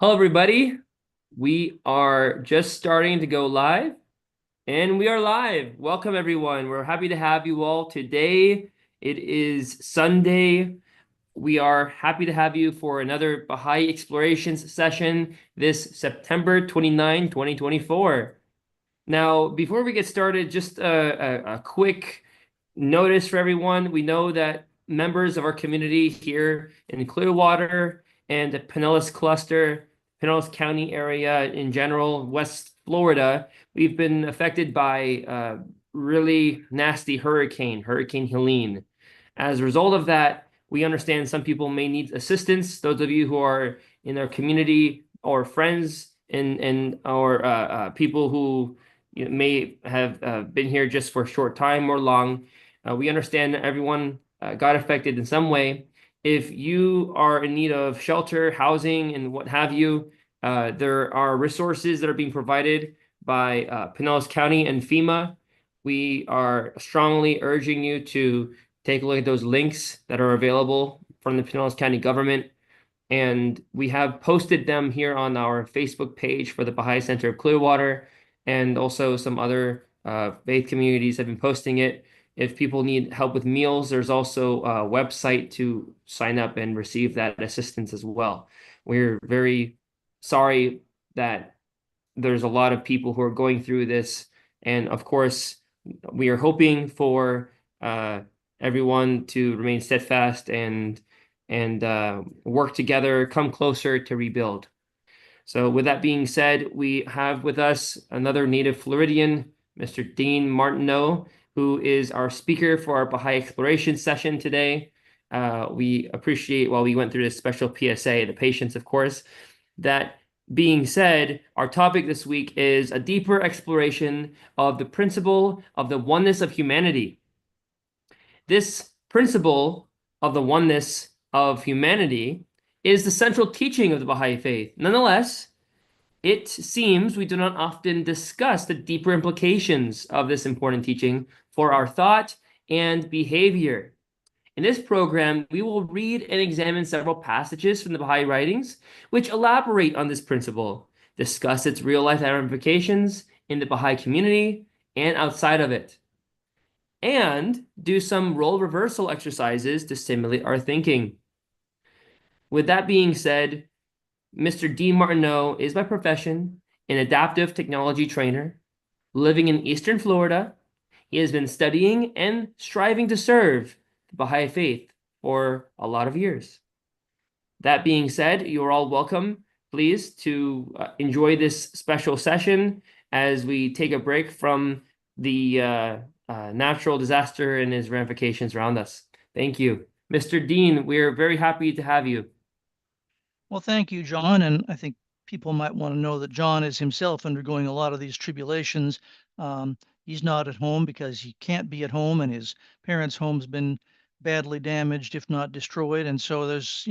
Hello, everybody. We are just starting to go live, and we are live. Welcome, everyone. We're happy to have you all today. It is Sunday. We are happy to have you for another Baha'i Explorations session this September 29, 2024. Now, before we get started, just a quick notice for everyone. We know that members of our community here in Clearwater and the Pinellas cluster, Pinellas County area in general, West Florida, we've been affected by a really nasty Hurricane Helene. As a result of that, we understand some people may need assistance. Those of you who are in our community or friends and or people who may have been here just for a short time or long. We understand that everyone got affected in some way. If you are in need of shelter, housing, and what have you, there are resources that are being provided by Pinellas County and FEMA. We are strongly urging you to take a look at those links that are available from the Pinellas County government. And we have posted them here on our Facebook page for the Baha'i Center of Clearwater, and also some other faith communities have been posting it. If people need help with meals, there's also a website to sign up and receive that assistance as well. We're very sorry that there's a lot of people who are going through this. And of course, we are hoping for everyone to remain steadfast and work together, come closer to rebuild. So with that being said, we have with us another native Floridian, Mr. Dean Martineau, who is our speaker for our Baha'i Exploration session today. We appreciate, while we went through this special PSA, the patience, of course. That being said, our topic this week is a deeper exploration of the principle of the oneness of humanity. This principle of the oneness of humanity is the central teaching of the Baha'i faith. Nonetheless, it seems we do not often discuss the deeper implications of this important teaching for our thought and behavior. In this program, we will read and examine several passages from the Baha'i writings which elaborate on this principle, discuss its real-life ramifications in the Baha'i community and outside of it, and do some role reversal exercises to stimulate our thinking. With that being said, Mr. D. Martineau is by profession an adaptive technology trainer living in Eastern Florida. He has been studying and striving to serve the Baha'i faith for a lot of years. That being said, you are all welcome, please, to enjoy this special session as we take a break from the natural disaster and its ramifications around us. Thank you. Mr. Dean, we're very happy to have you. Well, thank you, John. And I think people might want to know that John is himself undergoing a lot of these tribulations. He's not at home because he can't be at home, and his parents' home's been badly damaged, if not destroyed. And so this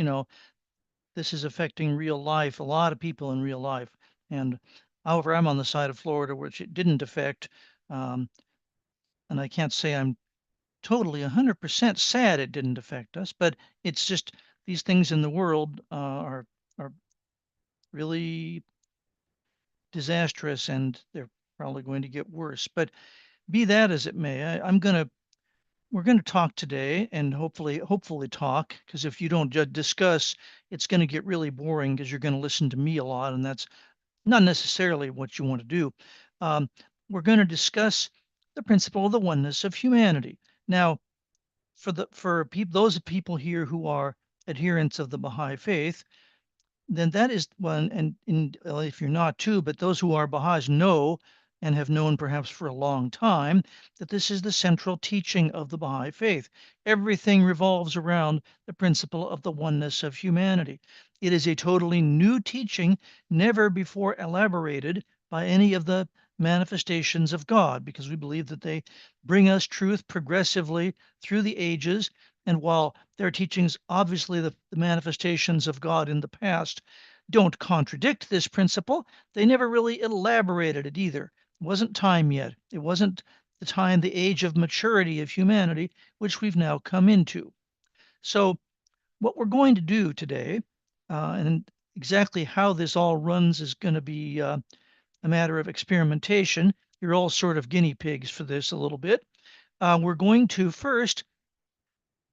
is affecting real life, a lot of people in real life. And however, I'm on the side of Florida, which it didn't affect. Um, and I can't say I'm totally 100% sad it didn't affect us, but it's just these things in the world are really disastrous, and they're probably going to get worse. But be that as it may, we're gonna talk today, and hopefully talk, because if you don't discuss, it's going to get really boring because you're going to listen to me a lot, and that's not necessarily what you want to do. Um, we're going to discuss the principle of the oneness of humanity. Now, those people here who are adherents of the Baha'i faith, then that is one. And if you're not too, but those who are Baha'is know and have known perhaps for a long time that this is the central teaching of the Baha'i faith. Everything revolves around the principle of the oneness of humanity. It is a totally new teaching, never before elaborated by any of the manifestations of God, because we believe that they bring us truth progressively through the ages. And while their teachings, obviously the manifestations of God in the past, don't contradict this principle, they never really elaborated it either. It wasn't time yet. It wasn't the age of maturity of humanity, which we've now come into. So what we're going to do today, and Exactly how this all runs is going to be a matter of experimentation. You're all sort of guinea pigs for this a little bit. We're going to first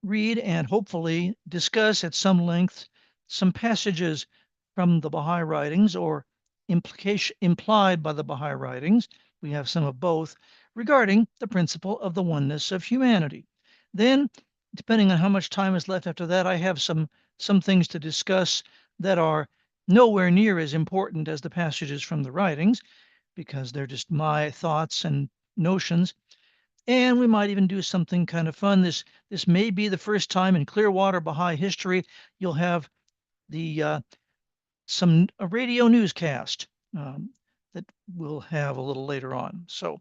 read and hopefully discuss at some length some passages from the Baha'i writings or implication implied by the Baha'i writings. We have some of both regarding the principle of the oneness of humanity. Then, depending on how much time is left after that, I have some things to discuss that are nowhere near as important as the passages from the writings because they're just my thoughts and notions. And we might even do something kind of fun. This may be the first time in Clearwater Baha'i history you'll have the some a radio newscast that we'll have a little later on. So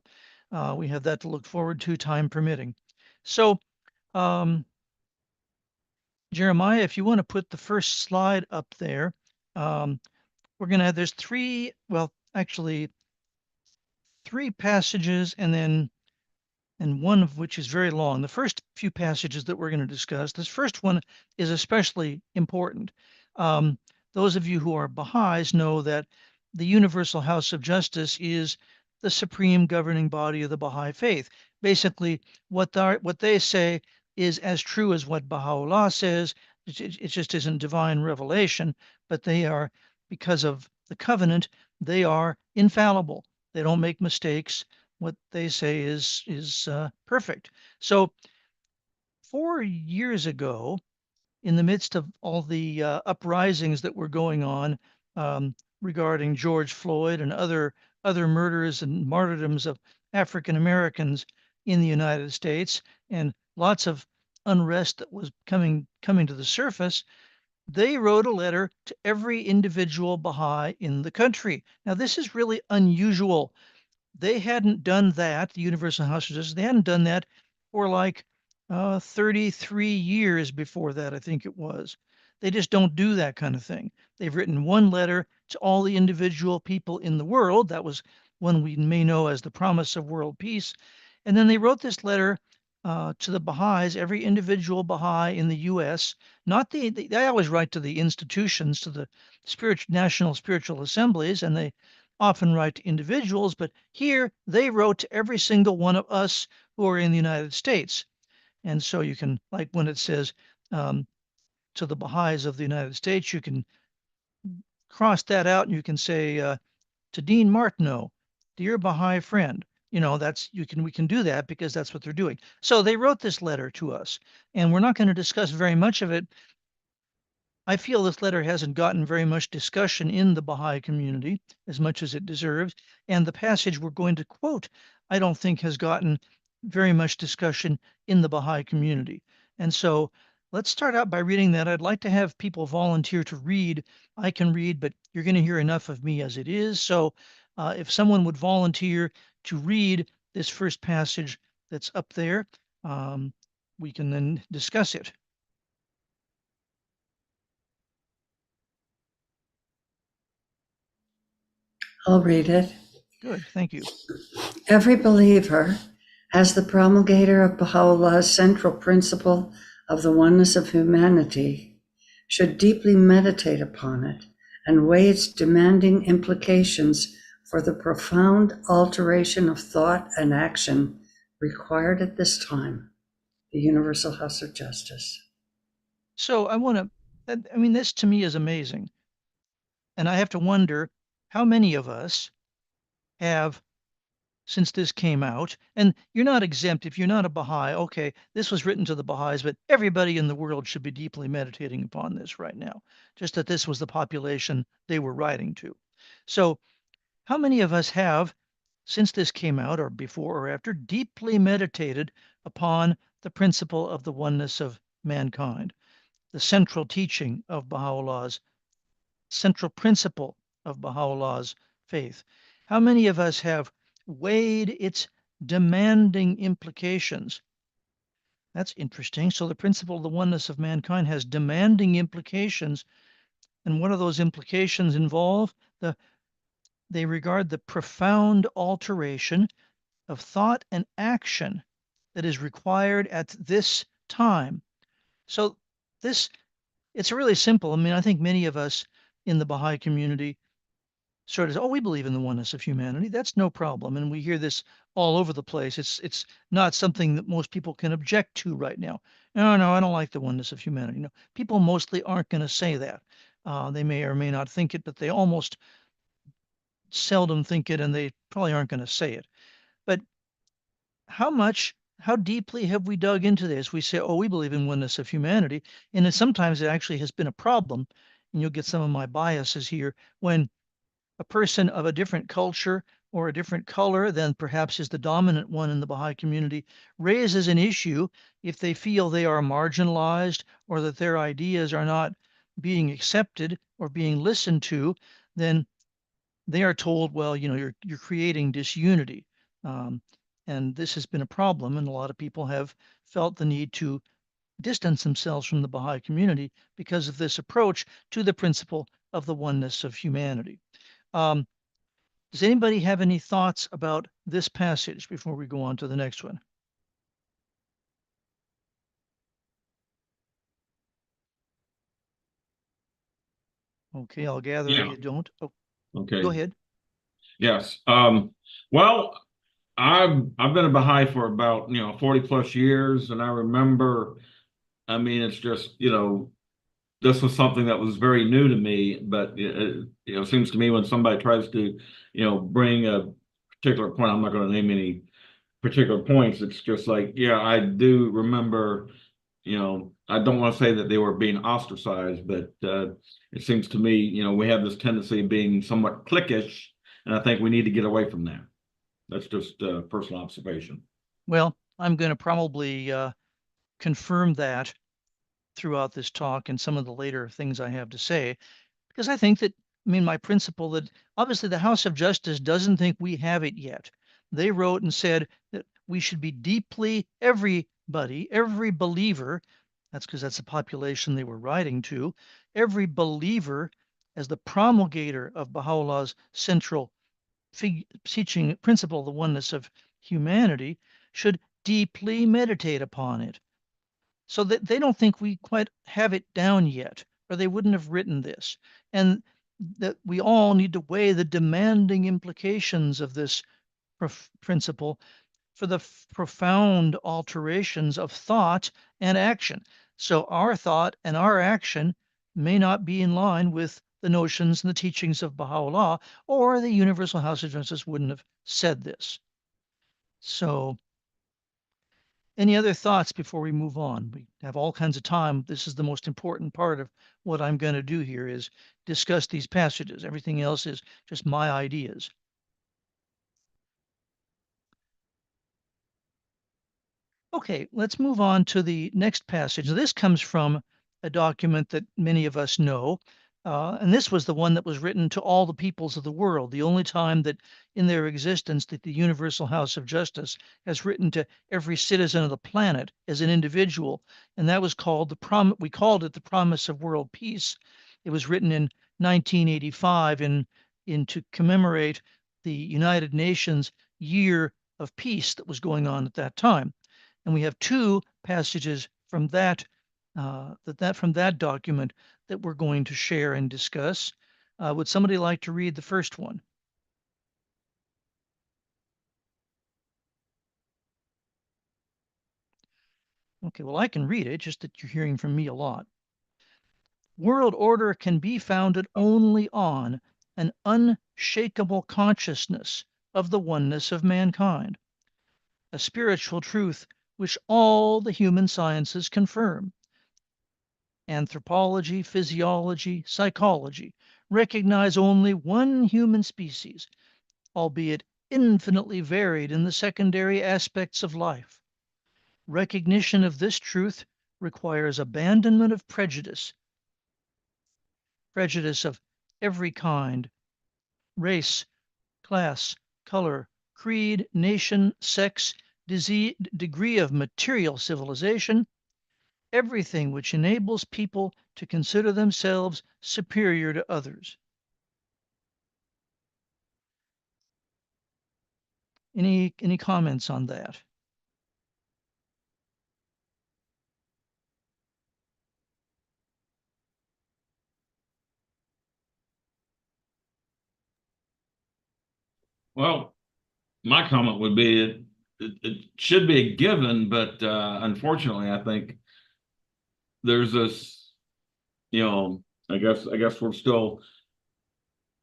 we have that to look forward to, time permitting. So um, Jeremiah, if you want to put the first slide up there, um, we're going to have there's three, well, actually three passages and one of which is very long. The first few passages that we're going to discuss, this first one is especially important. Um, those of you who are Baha'is know that the Universal House of Justice is the supreme governing body of the Baha'i faith. Basically, what they say is as true as what Baha'u'llah says. It just isn't divine revelation, but they are, because of the covenant, they are infallible. They don't make mistakes. What they say is perfect. So 4 years ago, in the midst of all the uprisings that were going on regarding George Floyd and other murders and martyrdoms of African Americans in the United States, and lots of unrest that was coming to the surface, they wrote a letter to every individual Baha'i in the country. Now, this is really unusual. They hadn't done that, the Universal House of Justice, they hadn't done that for like 33 years before that, I think it was. They just don't do that kind of thing. They've written one letter to all the individual people in the world. That was one we may know as the promise of world peace. And then they wrote this letter to the Baha'is, every individual Baha'i in the U.S. Not they always write to the institutions, to the national spiritual assemblies, and they often write to individuals, but here they wrote to every single one of us who are in the United States. And so you can, like when it says um, to the Baha'is of the United States, you can cross that out and you can say to Dean Martineau, dear Baha'i friend. That's we can do that because that's what they're doing. So they wrote this letter to us, and we're not going to discuss very much of it. I feel this letter hasn't gotten very much discussion in the Baha'i community as much as it deserves. And the passage we're going to quote, I don't think has gotten very much discussion in the Baha'i community. And so let's start out by reading that. I'd like to have people volunteer to read. I can read, but you're going to hear enough of me as it is. So if someone would volunteer to read this first passage that's up there, um, we can then discuss it. I'll read it. Good, thank you. Every believer, as the promulgator of Baha'u'llah's central principle of the oneness of humanity, should deeply meditate upon it and weigh its demanding implications for the profound alteration of thought and action required at this time. The Universal House of Justice. So this to me is amazing. And I have to wonder how many of us have, since this came out, and you're not exempt if you're not a Baha'i. Okay, this was written to the Baha'is, but everybody in the world should be deeply meditating upon this right now, just that this was the population they were writing to. So, how many of us have, since this came out, or before or after, deeply meditated upon the principle of the oneness of mankind, the central teaching of Baha'u'llah's central principle of Baha'u'llah's faith? How many of us have weighed its demanding implications? That's interesting. So the principle of the oneness of mankind has demanding implications. And what do those implications involve? They regard the profound alteration of thought and action that is required at this time. So this it's really simple. I mean, I think many of us in the Baha'i community sort of, oh, we believe in the oneness of humanity. That's no problem. And we hear this all over the place. It's not something that most people can object to right now. No, no, I don't like the oneness of humanity. No, people mostly aren't going to say that. They may or may not think it, but they almost seldom think it, and they probably aren't going to say it. But how deeply have we dug into this? We say, oh, we believe in oneness of humanity. And sometimes it actually has been a problem. And you'll get some of my biases here when a person of a different culture or a different color than perhaps is the dominant one in the Baha'i community raises an issue if they feel they are marginalized or that their ideas are not being accepted or being listened to, then they are told, well, you're creating disunity. Um, and this has been a problem, and a lot of people have felt the need to distance themselves from the Baha'i community because of this approach to the principle of the oneness of humanity. Um, does anybody have any thoughts about this passage before we go on to the next one? Okay, I'll gather Yeah. you don't. Oh, go Okay. ahead. Yes. Well, I've been a Baha'i for about 40 plus years, and I remember. I mean, it's just this was something that was very new to me. But it seems to me when somebody tries to bring a particular point, I'm not going to name any particular points. It's just like, yeah, I do remember. I don't want to say that they were being ostracized, but it seems to me, we have this tendency of being somewhat cliquish, and I think we need to get away from that. That's just personal observation. Well, I'm going to probably confirm that throughout this talk and some of the later things I have to say, because I think that, I mean, my principle that obviously the House of Justice doesn't think we have it yet. They wrote and said that we should be deeply, everybody, every believer, that's because that's the population they were writing to, every believer as the promulgator of Baha'u'llah's central teaching principle, the oneness of humanity, should deeply meditate upon it. So that they don't think we quite have it down yet, or they wouldn't have written this. And that we all need to weigh the demanding implications of this principle for the profound alterations of thought and action. So our thought and our action may not be in line with the notions and the teachings of Baha'u'llah, or the Universal House of Justice wouldn't have said this. So any other thoughts before we move on? We have all kinds of time. This is the most important part of what I'm going to do here is discuss these passages. Everything else is just my ideas. Okay, let's move on to the next passage. This comes from a document that many of us know, and this was the one that was written to all the peoples of the world, the only time that in their existence that the Universal House of Justice has written to every citizen of the planet as an individual, and that was called we called it the Promise of World Peace. It was written in 1985 in to commemorate the United Nations Year of Peace that was going on at that time. And we have two passages from from that document that we're going to share and discuss. Would somebody like to read the first one? Okay, well, I can read it, just that you're hearing from me a lot. World order can be founded only on an unshakable consciousness of the oneness of mankind, a spiritual truth which all the human sciences confirm. Anthropology, physiology, psychology recognize only one human species, albeit infinitely varied in the secondary aspects of life. Recognition of this truth requires abandonment of prejudice of every kind, race, class, color, creed, nation, sex, disease, degree of material civilization, everything which enables people to consider themselves superior to others. Any comments on that? Well, my comment would be it should be a given, but unfortunately, I think there's this, I guess we're still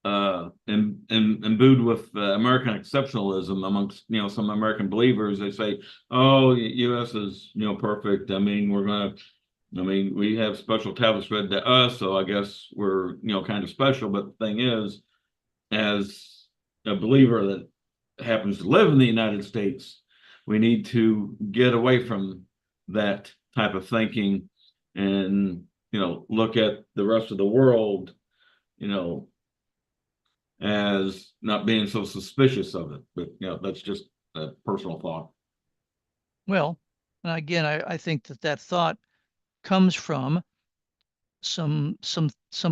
imbued with American exceptionalism amongst some American believers. They say, "Oh, U.S. is perfect. I mean, we have special tablets read to us, so I guess we're kind of special." But the thing is, as a believer that happens to live in the United States, we need to get away from that type of thinking and look at the rest of the world, you know, as not being so suspicious of it. But that's just a personal thought. Well, and again, I think that that thought comes from some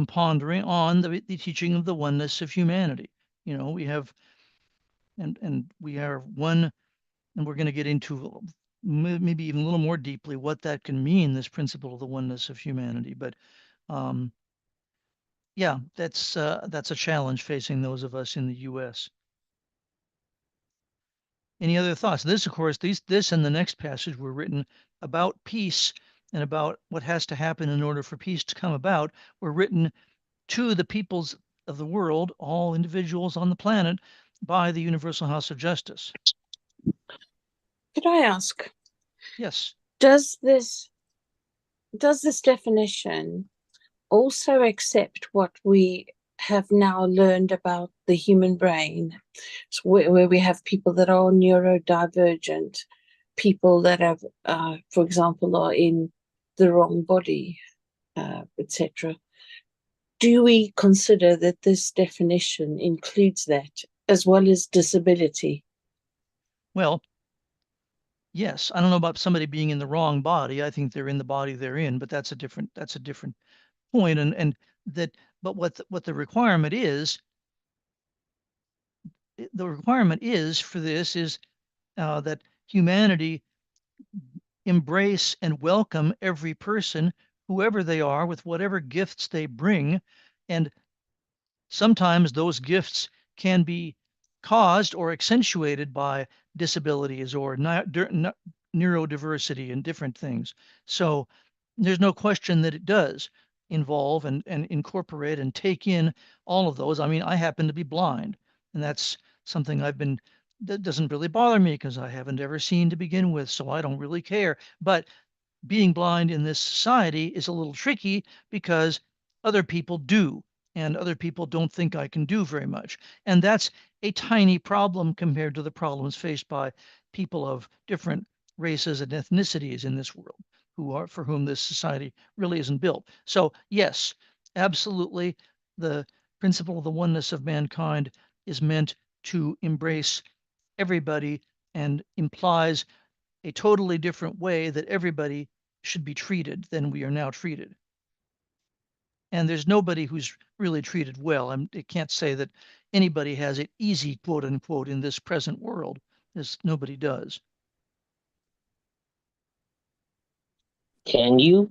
pondering on the teaching of the oneness of humanity. We have and we are one, and we're going to get into maybe even a little more deeply what that can mean, this principle of the oneness of humanity. But um, yeah, that's a challenge facing those of us in the U.S. Any other thoughts? This, of course, this and the next passage were written about peace and about what has to happen in order for peace to come about, were written to the peoples of the world, all individuals on the planet, by the Universal House of Justice. Could I ask, Yes. does this definition also accept what we have now learned about the human brain, so where we have people that are neurodivergent, people that have, for example, are in the wrong body, etc.? Do we consider that this definition includes that as well as disability? Well, yes. I don't know about somebody being in the wrong body. I think they're in the body they're in, but that's a different point. And that, but what the requirement is, for this is that humanity embrace and welcome every person, whoever they are, with whatever gifts they bring. And sometimes those gifts can be caused or accentuated by disabilities or neurodiversity and different things. So there's no question that it does involve and incorporate and take in all of those. I mean, I happen to be blind, and that's something that doesn't really bother me because I haven't ever seen to begin with, so I don't really care. But being blind in this society is a little tricky because other people do, and other people don't think I can do very much. And that's a tiny problem compared to the problems faced by people of different races and ethnicities in this world, for whom this society really isn't built. So yes, absolutely, the principle of the oneness of mankind is meant to embrace everybody and implies a totally different way that everybody should be treated than we are now treated. And there's nobody who's really treated well. I can't say that anybody has it easy, quote unquote, in this present world. Nobody does. Can you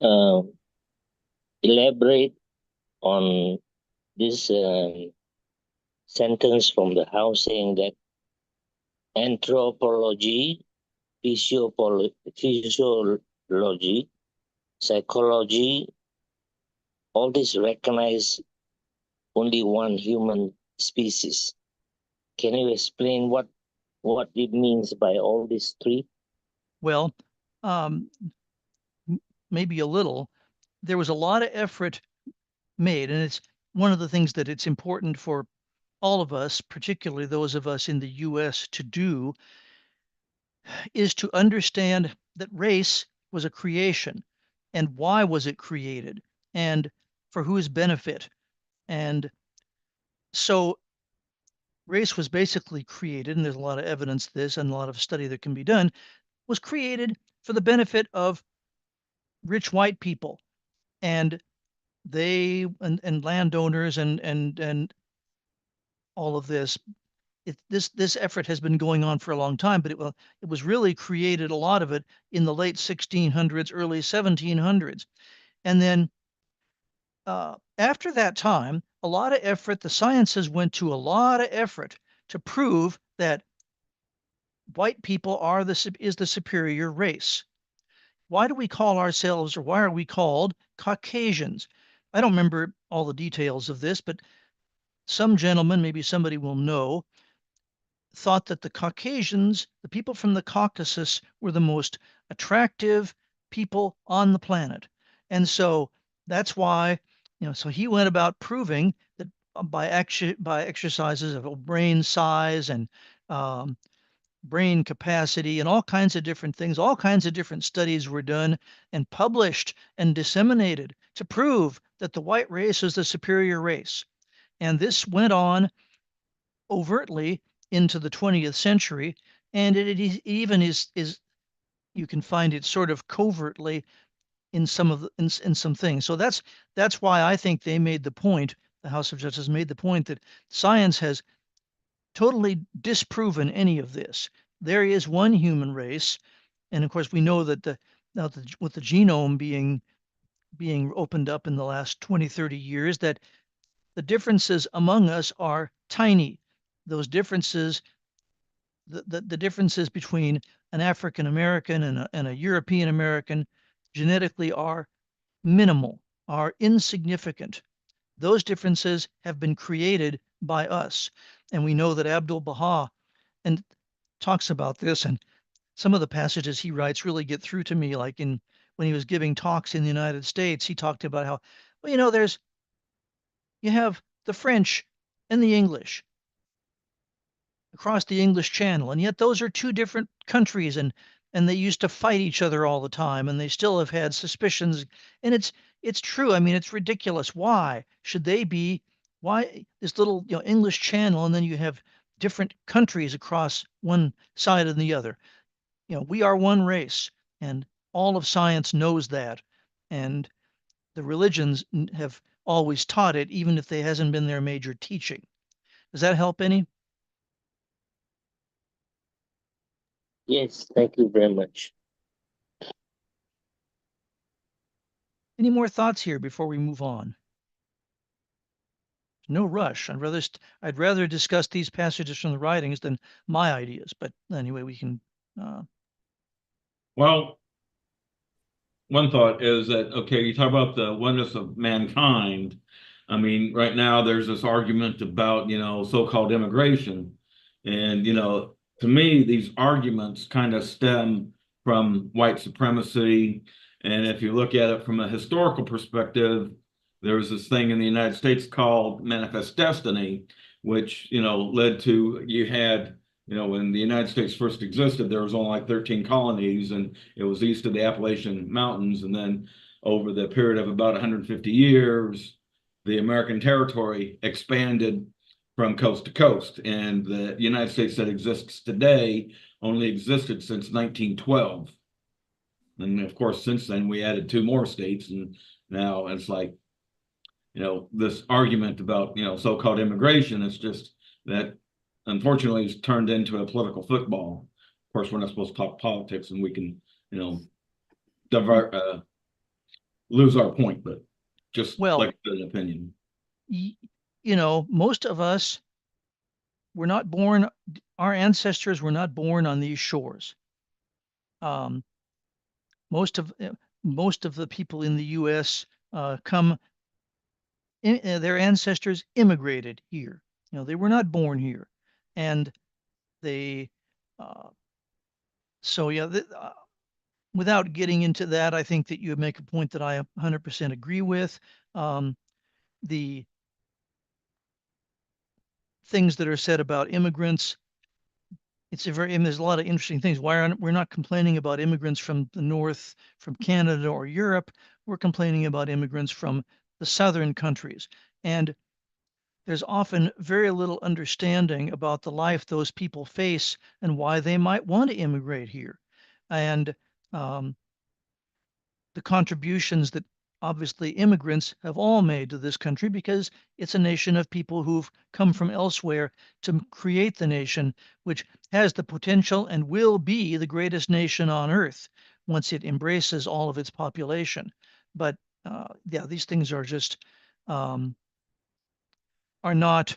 uh, elaborate on this sentence from the House saying that anthropology, physiology, psychology, all this recognize only one human species? Can you explain what it means by all these three? Well, um, maybe a little. There was a lot of effort made, and it's one of the things that it's important for all of us, particularly those of us in the US, to do, is to understand that race was a creation, and why was it created, and for whose benefit. And so race was basically created, and there's a lot of evidence to this and a lot of study that can be done, was created for the benefit of rich white people, and and landowners and all of this. This effort has been going on for a long time, but it was really created, a lot of it, in the late 1600s, early 1700s. And then after that time, a lot of effort, the sciences went to a lot of effort to prove that white people is the superior race. Why do we call ourselves, or why are we called Caucasians? I don't remember all the details of this, but some gentleman, maybe somebody will know, thought that the Caucasians, the people from the Caucasus, were the most attractive people on the planet. And so that's why, so he went about proving that by exercises of brain size and um, brain capacity and all kinds of different things, all kinds of different studies were done and published and disseminated to prove that the white race is the superior race. And this went on overtly into the 20th century, and it even is you can find it sort of covertly in some of in some things. So that's why I think they made the point. The House of Justice made the point that science has totally disproven any of this. There is one human race, and of course we know that with the genome being opened up in the last 20, 30 years, that the differences among us are tiny. Those differences, the differences between an African American and a European American genetically are minimal, are insignificant. Those differences have been created by us. And we know that Abdul Baha and talks about this, and some of the passages he writes really get through to me. Like when he was giving talks in the United States, he talked about how, well, you have the French and the English across the English Channel, and yet those are two different countries, and they used to fight each other all the time, and they still have had suspicions. And it's true. I mean, it's ridiculous. Why should they be? Why this little English Channel, and then you have different countries across one side and the other? We are one race, and all of science knows that, and the religions have always taught it, even if they hasn't been their major teaching. Does that help any? Yes, thank you very much. Any more thoughts here before we move on? No rush. I'd rather discuss these passages from the writings than my ideas. But anyway, we can. Well, one thought is that, okay, you talk about the oneness of mankind. I mean, right now there's this argument about, so-called immigration. And, to me, these arguments kind of stem from white supremacy. And if you look at it from a historical perspective, there was this thing in the United States called Manifest Destiny, which, led to, you had when the United States first existed, there was only like 13 colonies, and it was east of the Appalachian Mountains. And then over the period of about 150 years, the American territory expanded from coast to coast. And the United States that exists today only existed since 1912. And of course, since then, we added two more states. And now it's like, this argument about, so-called immigration is just that, unfortunately, it's turned into a political football. Of course, we're not supposed to talk politics, and we can, divert, lose our point, but just Well, like an opinion. Most of us were not born. Our ancestors were not born on these shores. Um, most of the people in the U.S. Their ancestors immigrated here. They were not born here, and they. So yeah, without getting into that, I think that you make a point that I 100% agree with. The things that are said about immigrants, there's a lot of interesting things. We're not complaining about immigrants from the north, from Canada or Europe? We're complaining about immigrants from the southern countries, and there's often very little understanding about the life those people face and why they might want to immigrate here, and um, the contributions that obviously immigrants have all made to this country, because it's a nation of people who've come from elsewhere to create the nation, which has the potential and will be the greatest nation on earth once it embraces all of its population. But yeah, these things are just are not.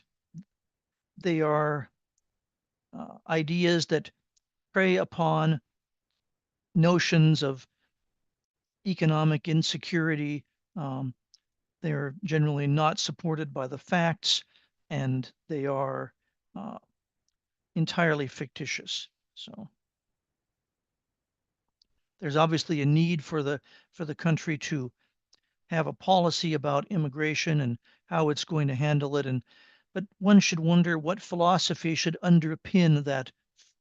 They are ideas that prey upon notions of economic insecurity. They're generally not supported by the facts, and they are entirely fictitious. So there's obviously a need for the country to have a policy about immigration and how it's going to handle it. But one should wonder what philosophy should underpin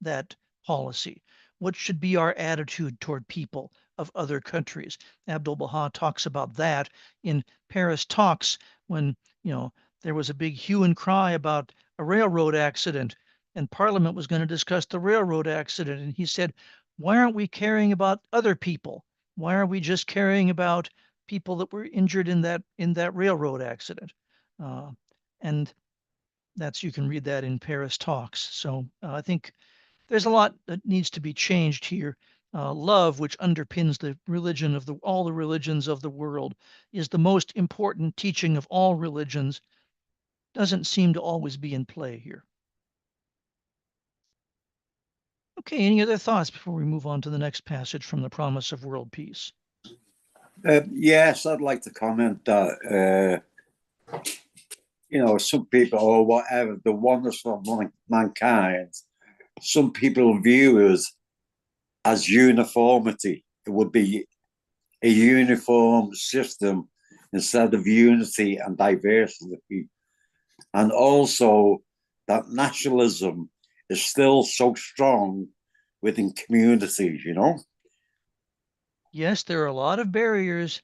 that policy. What should be our attitude toward people of other countries? Abdu'l-Baha talks about that in Paris Talks when, there was a big hue and cry about a railroad accident, and Parliament was going to discuss the railroad accident. And he said, why aren't we caring about other people? Why are we just caring about people that were injured in that railroad accident? And that's, you can read that in Paris Talks. So I think there's a lot that needs to be changed here. Love, which underpins the religion of all the religions of the world, is the most important teaching of all religions. Doesn't seem to always be in play here. Okay, any other thoughts before we move on to the next passage from the Promise of World Peace? Yes, I'd like to comment that, some people, or whatever, the oneness of mankind, some people view as uniformity. It would be a uniform system instead of unity and diversity. And also that nationalism is still so strong within communities, Yes, there are a lot of barriers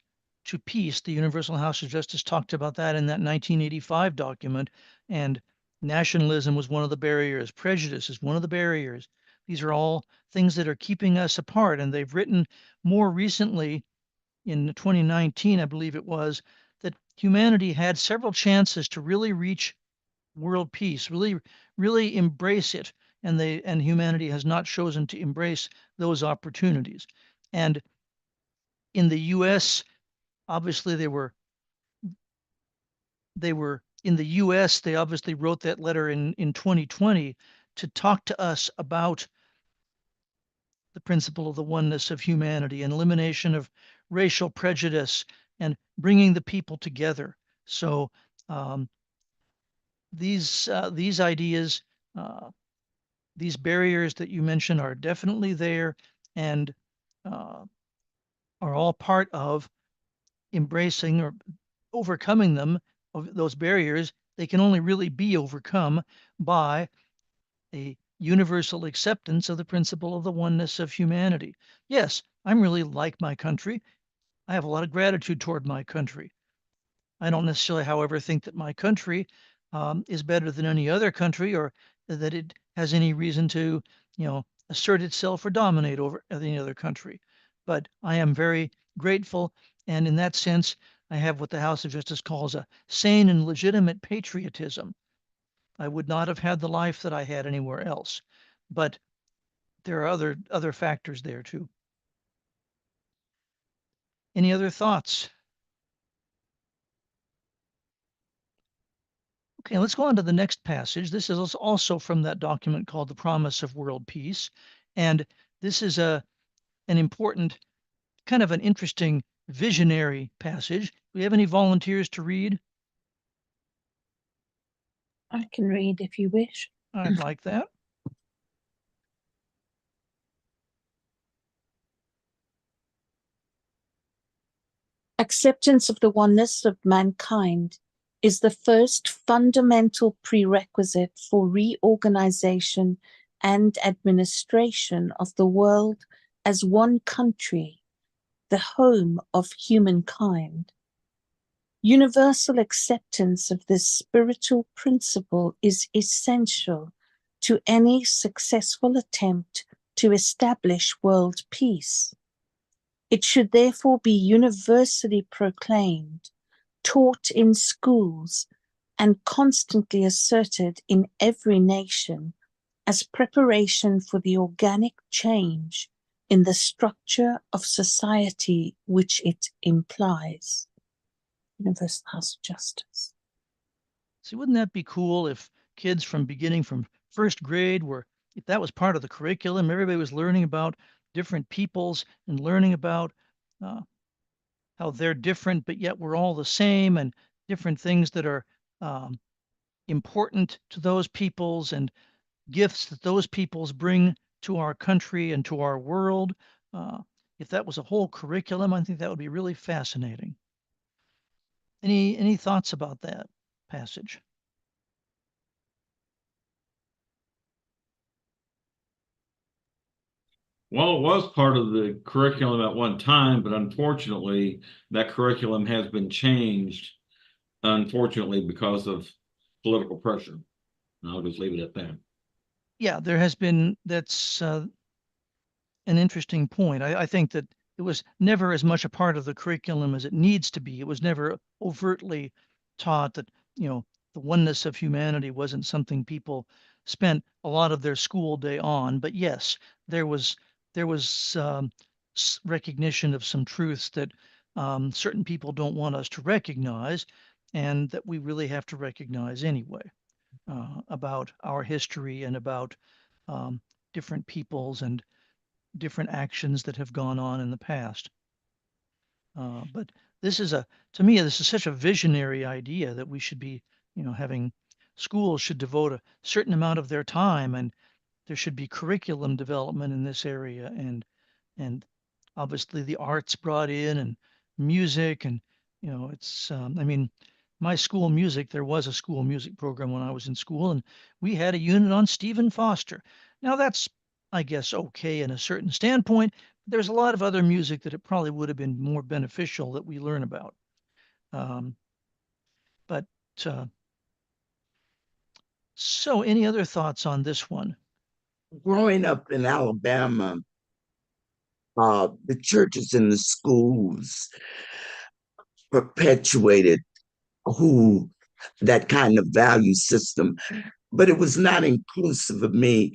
to peace. The Universal House of Justice talked about that in that 1985 document, and nationalism was one of the barriers. Prejudice is one of the barriers. These are all things that are keeping us apart, and they've written more recently in 2019, I believe it was, that humanity had several chances to really reach world peace, really embrace it, and humanity has not chosen to embrace those opportunities. And in the US, obviously they were in the US, they obviously wrote that letter in 2020 to talk to us about the principle of the oneness of humanity and elimination of racial prejudice and bringing the people together. So these ideas, these barriers that you mentioned are definitely there and are all part of embracing or overcoming them, of those barriers. They can only really be overcome by a universal acceptance of the principle of the oneness of humanity. Yes, I'm really like my country. I have a lot of gratitude toward my country. I don't necessarily, however, think that my country is better than any other country, or that it has any reason to, assert itself or dominate over any other country. But I am very grateful, and in that sense, I have what the House of Justice calls a sane and legitimate patriotism. I would not have had the life that I had anywhere else. But there are other factors there too. Any other thoughts? Okay, let's go on to the next passage. This is also from that document called The Promise of World Peace. And this is an important, kind of an interesting visionary passage. Do we have any volunteers to read? I can read if you wish. I'd like that. Acceptance of the oneness of mankind is the first fundamental prerequisite for reorganization and administration of the world as one country, the home of humankind. Universal acceptance of this spiritual principle is essential to any successful attempt to establish world peace. It should therefore be universally proclaimed, taught in schools, and constantly asserted in every nation as preparation for the organic change in the structure of society which it implies. Universal House of Justice. See, wouldn't that be cool if kids from first grade were if that was part of the curriculum, everybody was learning about different peoples and learning about how they're different, but yet we're all the same, and different things that are um, important to those peoples and gifts that those peoples bring to our country and to our world. Uh, if that was a whole curriculum, I think that would be really fascinating. Any thoughts about that passage? Well, it was part of the curriculum at one time, but unfortunately, that curriculum has been changed, unfortunately, because of political pressure. And I'll just leave it at that. Yeah, there has been, that's an interesting point. I think that it was never as much a part of the curriculum as it needs to be. It was never overtly taught that, the oneness of humanity wasn't something people spent a lot of their school day on. But yes, there was recognition of some truths that certain people don't want us to recognize, and that we really have to recognize anyway, about our history and about um, different peoples and different actions that have gone on in the past. But this is to me, this is such a visionary idea that we should be, having schools should devote a certain amount of their time, and there should be curriculum development in this area, and obviously the arts brought in, and music, and it's I mean, my school music, there was a school music program when I was in school, and we had a unit on Stephen Foster. Now that's, I guess, okay in a certain standpoint. There's a lot of other music that it probably would have been more beneficial that we learn about. Um, but uh, so any other thoughts on this one? Growing up in Alabama, the churches and the schools perpetuated who that kind of value system, but it was not inclusive of me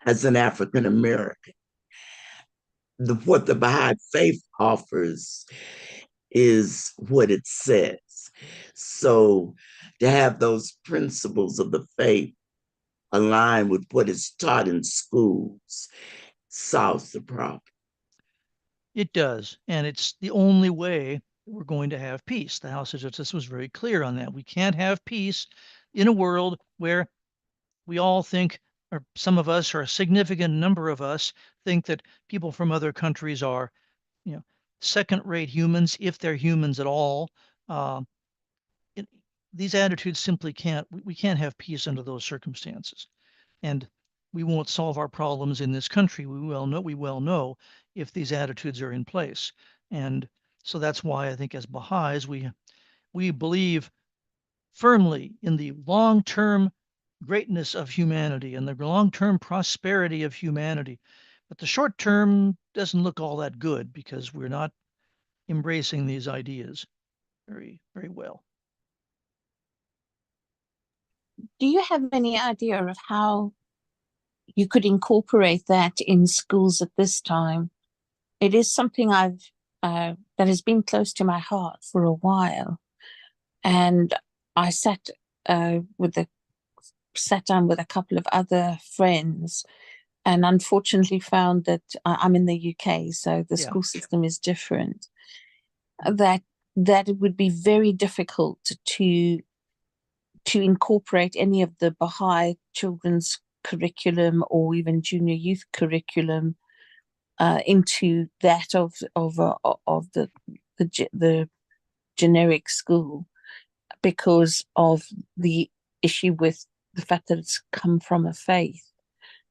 as an African American. What the Baha'i faith offers is what it says. So to have those principles of the faith align with what is taught in schools solves the problem. It does, and it's the only way we're going to have peace. The House of Justice was very clear on that. We can't have peace in a world where we all think, or some of us, or a significant number of us, think that people from other countries are, you know, second-rate humans, if they're humans at all. Uh, it, these attitudes simply can't. We can't have peace under those circumstances, and we won't solve our problems in this country. We well know if these attitudes are in place, and so that's why I think as Baha'is we believe firmly in the long-term greatness of humanity and the long-term prosperity of humanity. But the short term doesn't look all that good because we're not embracing these ideas very, very well. Do you have any idea of how you could incorporate that in schools at this time? It is something that has been close to my heart for a while, and I sat down with a couple of other friends, and unfortunately found that I'm in the UK, so the school system is different. That it would be very difficult to incorporate any of the Baha'i children's curriculum or even junior youth curriculum into that of the generic school, because of the issue with the fact that it's come from a faith.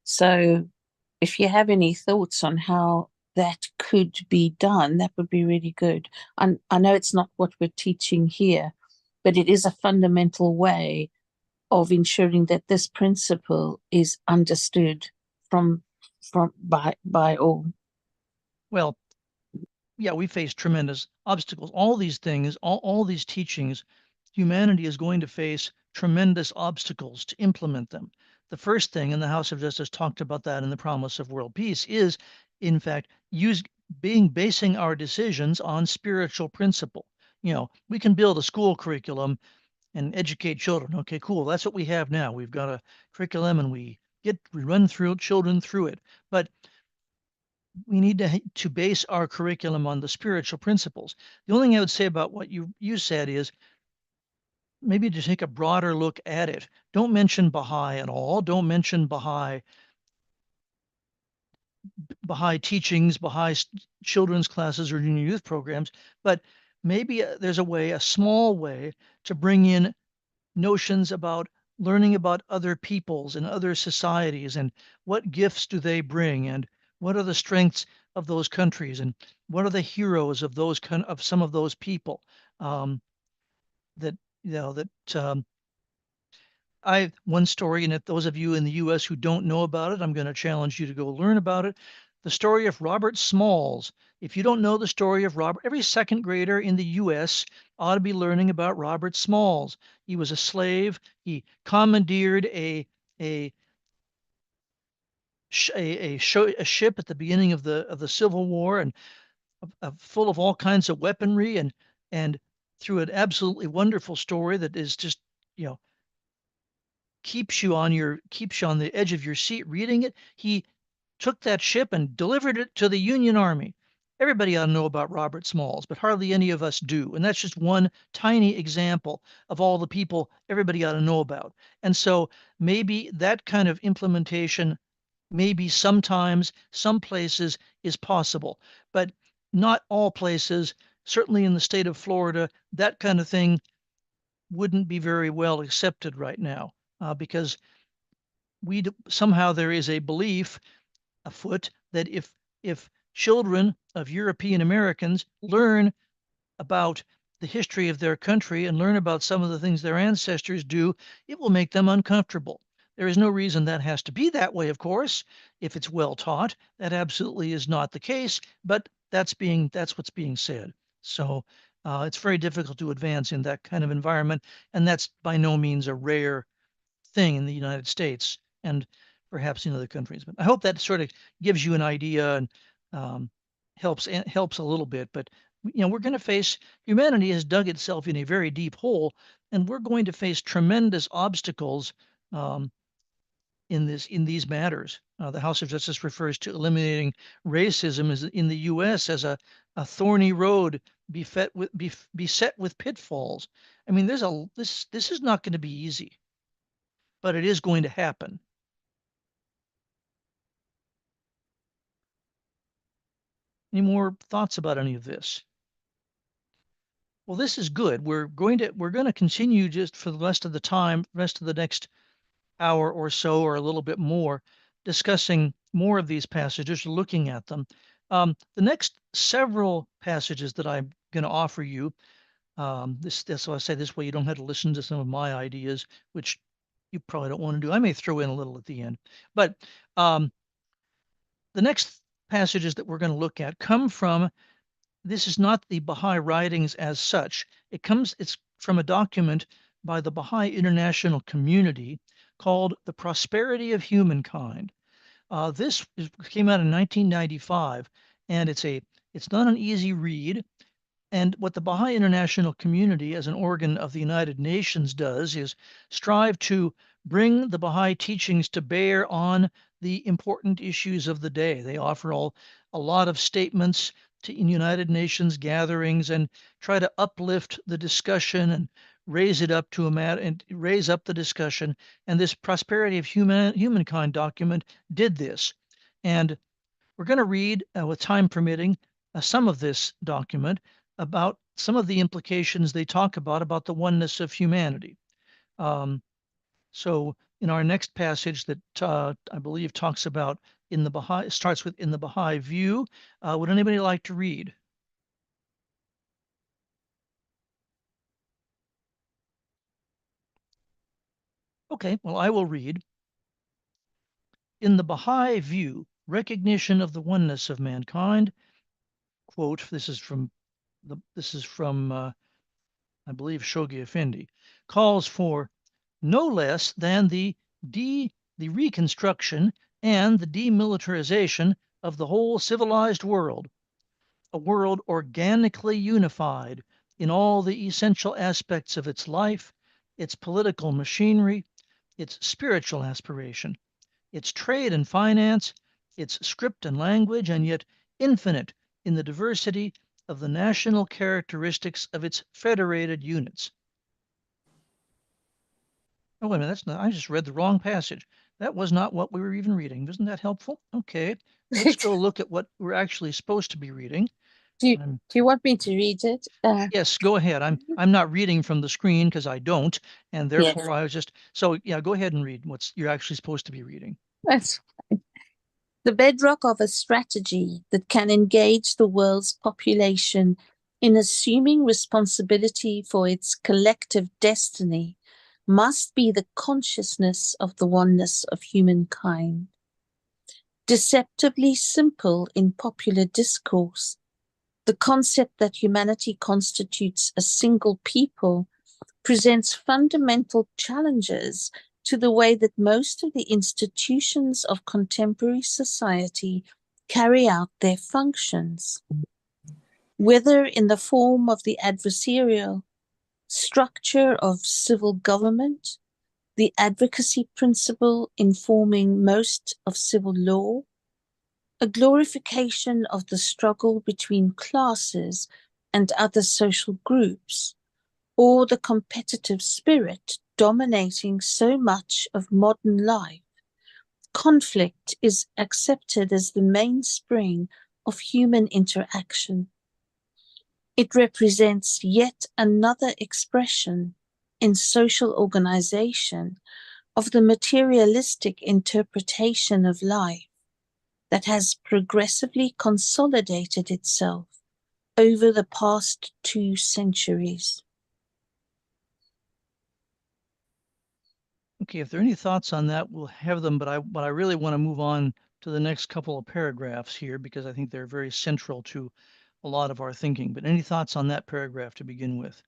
So if you have any thoughts on how that could be done, that would be really good. I know it's not what we're teaching here, but it is a fundamental way of ensuring that this principle is understood by all. Well, yeah, we face tremendous obstacles. All these things, all these teachings, humanity is going to face tremendous obstacles to implement them. The first thing, and the House of Justice talked about that in the Promise of World Peace, is in fact basing our decisions on spiritual principle. We can build a school curriculum and educate children. Okay, cool. That's what we have now. We've got a curriculum and we run through children through it. But we need to base our curriculum on the spiritual principles. The only thing I would say about what you said is maybe to take a broader look at it. Don't mention Baha'i at all. Don't mention Baha'i teachings, Baha'i children's classes or junior youth programs, but maybe there's a small way to bring in notions about learning about other peoples and other societies and what gifts do they bring and what are the strengths of those countries and what are the heroes of some of those people, that that I one story, and if those of you in the U.S. who don't know about it, I'm going to challenge you to go learn about it. The story of Robert Smalls. If you don't know the story of Robert, every second grader in the U.S. ought to be learning about Robert Smalls. He was a slave. He commandeered a ship at the beginning of the Civil War, and full of all kinds of weaponry, and through an absolutely wonderful story that is just, you know, keeps you on the edge of your seat reading it. He took that ship and delivered it to the Union Army. Everybody ought to know about Robert Smalls, but hardly any of us do. And that's just one tiny example of all the people everybody ought to know about. And so maybe that kind of implementation, maybe sometimes, some places is possible, but not all places. Certainly in the state of Florida, that kind of thing wouldn't be very well accepted right now, because somehow there is a belief afoot that if children of European Americans learn about the history of their country and learn about some of the things their ancestors do, it will make them uncomfortable. There is no reason that has to be that way, of course, if it's well taught. That absolutely is not the case, but that's what's being said. So it's very difficult to advance in that kind of environment, and that's by no means a rare thing in the United States and perhaps in other countries. But I hope that sort of gives you an idea and um, helps a little bit. But we're going to face humanity has dug itself in a very deep hole, and we're going to face tremendous obstacles um, in these matters. The House of Justice refers to eliminating racism as in the U.S. as a thorny road beset with pitfalls. I mean, this is not going to be easy, but it is going to happen. Any more thoughts about any of this? Well, this is good. We're going to continue just for the rest of the next hour or so, or a little bit more, discussing more of these passages, looking at them. The next several passages that I'm going to offer you, so I say this way you don't have to listen to some of my ideas, which you probably don't want to do. I may throw in a little at the end, but the next passages that we're going to look at come from, this is not the Baha'i writings as such. It's from a document by the Baha'i International Community called The Prosperity of Humankind. This came out in 1995, and it's not an easy read. And what the Baha'i International Community, as an organ of the United Nations, does is strive to bring the Baha'i teachings to bear on the important issues of the day. They offer a lot of statements in United Nations gatherings and try to uplift the discussion and raise it up to a matter and raise up the discussion. And this Prosperity of Humankind document did this. And we're going to read, with time permitting, some of this document about some of the implications they talk about the oneness of humanity. So in our next passage that I believe talks about starts with in the Baha'i view, would anybody like to read? Okay, well, I will read. In the Baha'i view, recognition of the oneness of mankind, quote, this is from I believe Shoghi Effendi, calls for no less than the reconstruction and the demilitarization of the whole civilized world, a world organically unified in all the essential aspects of its life, its political machinery, its spiritual aspiration. its trade and finance, its script and language, and yet infinite in the diversity of the national characteristics of its federated units. Oh, wait a minute, that's not, I just read the wrong passage. That was not what we were even reading. Isn't that helpful? Okay, let's go look at what we're actually supposed to be reading. Do you want me to read it? Yes, go ahead. I'm not reading from the screen because I don't, and therefore Yes. I was just so yeah. Go ahead and read what you're actually supposed to be reading. That's the bedrock of a strategy that can engage the world's population in assuming responsibility for its collective destiny must be the consciousness of the oneness of humankind. Deceptively simple in popular discourse, the concept that humanity constitutes a single people presents fundamental challenges to the way that most of the institutions of contemporary society carry out their functions, whether in the form of the adversarial structure of civil government, the advocacy principle informing most of civil law, a glorification of the struggle between classes and other social groups, or the competitive spirit dominating so much of modern life. Conflict is accepted as the mainspring of human interaction. It represents yet another expression in social organization of the materialistic interpretation of life that has progressively consolidated itself over the past 2 centuries. Okay, if there are any thoughts on that, we'll have them, but I really want to move on to the next couple of paragraphs here because I think they're very central to a lot of our thinking. But any thoughts on that paragraph to begin with?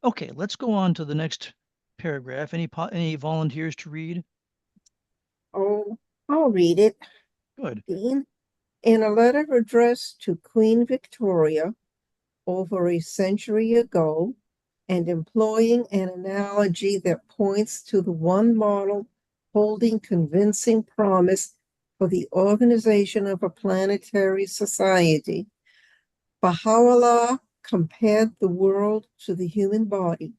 Okay, let's go on to the next paragraph. Any volunteers to read? Oh, I'll read it. Good. Dean, in a letter addressed to Queen Victoria over a century ago, and employing an analogy that points to the one model holding convincing promise for the organization of a planetary society, Baha'u'llah compared the world to the human body.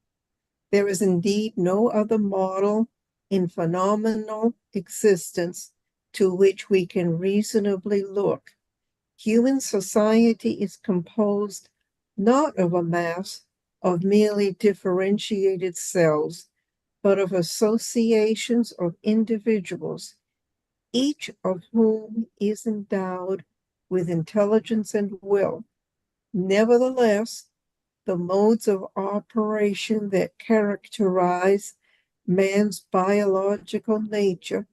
There is indeed no other model in phenomenal existence to which we can reasonably look. Human society is composed not of a mass of merely differentiated cells, but of associations of individuals, each of whom is endowed with intelligence and will. Nevertheless, the modes of operation that characterize man's biological nature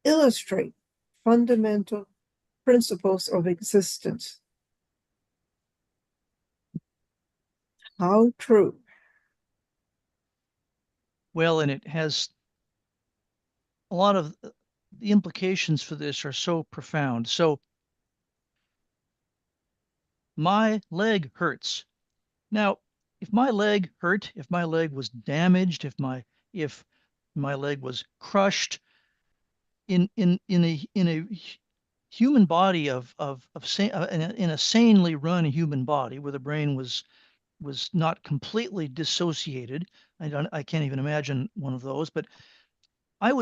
illustrate fundamental principles of existence. How true. Well, and it has a lot of the implications for this are so profound. So my leg hurts. Now, if my leg hurt, if my leg was damaged, if my leg was crushed in a human body in a sanely run human body where the brain was not completely dissociated. I can't even imagine one of those, but it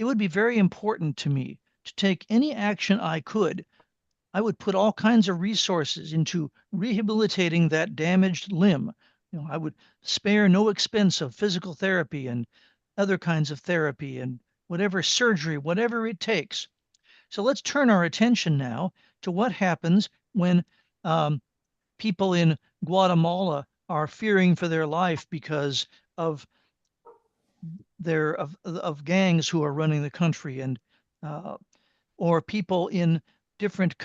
would be very important to me to take any action I could. I would put all kinds of resources into rehabilitating that damaged limb. I would spare no expense of physical therapy and other kinds of therapy and whatever surgery, whatever it takes. So let's turn our attention now to what happens when people in Guatemala are fearing for their life because of gangs who are running the country, and or people in different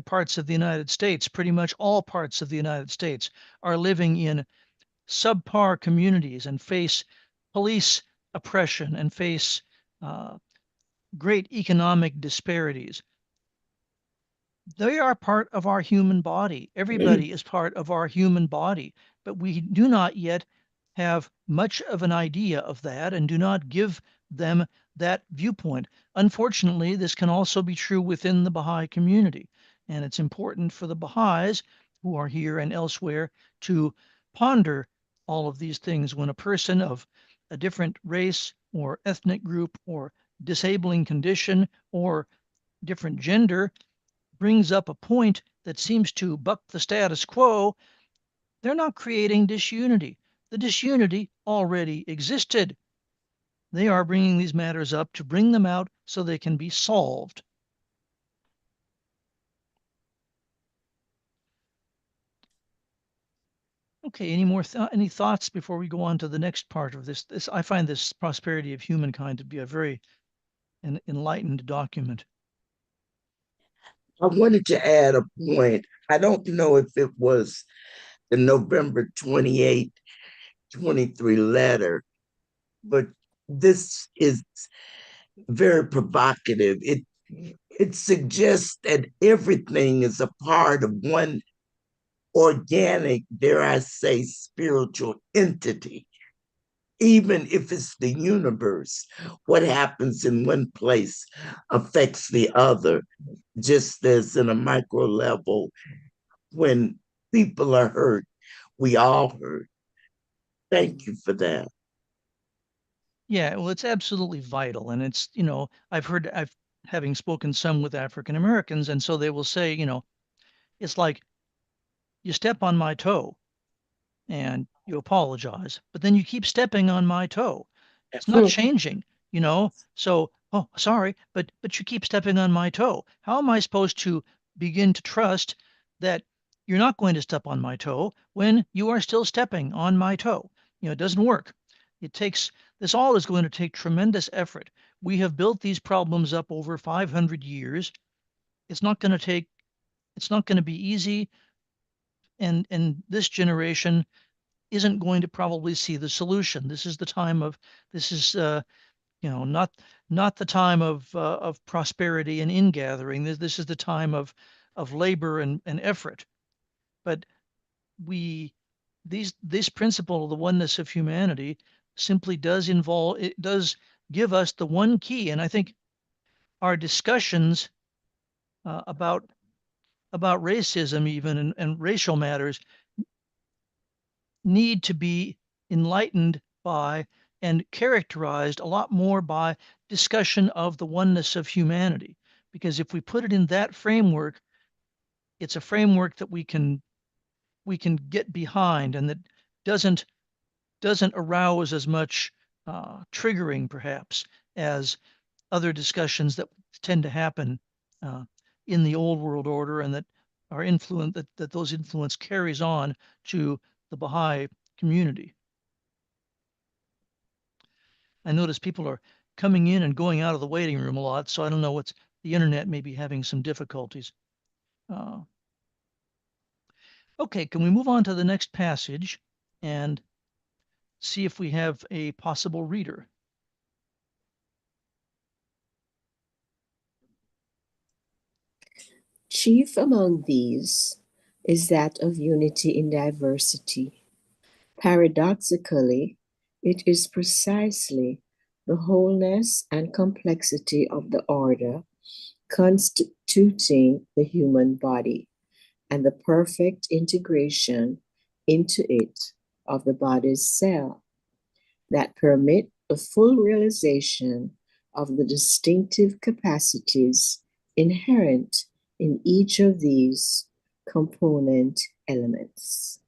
parts of the United States, pretty much all parts of the United States, are living in subpar communities and face police oppression and face great economic disparities. They are part of our human body. Everybody is part of our human body, but we do not yet have much of an idea of that and do not give them that viewpoint. Unfortunately, this can also be true within the Baha'i community. And it's important for the Baha'is who are here and elsewhere to ponder all of these things when a person of a different race or ethnic group or disabling condition or different gender brings up a point that seems to buck the status quo. They're not creating disunity. The disunity already existed. They are bringing these matters up to bring them out so they can be solved. Okay, any thoughts before we go on to the next part of this? I find this Prosperity of Humankind to be a very enlightened document. I wanted to add a point. I don't know if it was the November 28, 23 letter, but this is very provocative. It suggests that everything is a part of one organic, dare I say, spiritual entity. Even if it's the universe, what happens in one place affects the other, just as in a micro level, when people are hurt, we all hurt. Thank you for that. Yeah, well, it's absolutely vital. And it's, I've having spoken some with African Americans, and so they will say, it's like you step on my toe and you apologize, but then you keep stepping on my toe. It's not changing, So, oh, sorry, but you keep stepping on my toe. How am I supposed to begin to trust that you're not going to step on my toe when you are still stepping on my toe? It doesn't work. This all is going to take tremendous effort. We have built these problems up over 500 years. It's not going to be easy. And this generation isn't going to probably see the solution. This is not the time of prosperity and ingathering. This is the time of labor and effort. But this principle of the oneness of humanity simply does give us the one key. And I think our discussions about racism even and racial matters need to be enlightened by and characterized a lot more by discussion of the oneness of humanity. Because if we put it in that framework, it's a framework that we can get behind and that doesn't arouse as much triggering perhaps as other discussions that tend to happen in the old world order, and that are that those influence carries on to the Baha'i community. I notice people are coming in and going out of the waiting room a lot, so I don't know the internet may be having some difficulties. Okay, can we move on to the next passage and see if we have a possible reader? Chief among these is that of unity in diversity. Paradoxically, it is precisely the wholeness and complexity of the order constituting the human body and the perfect integration into it of the body's cell that permit the full realization of the distinctive capacities inherent in each of these component elements.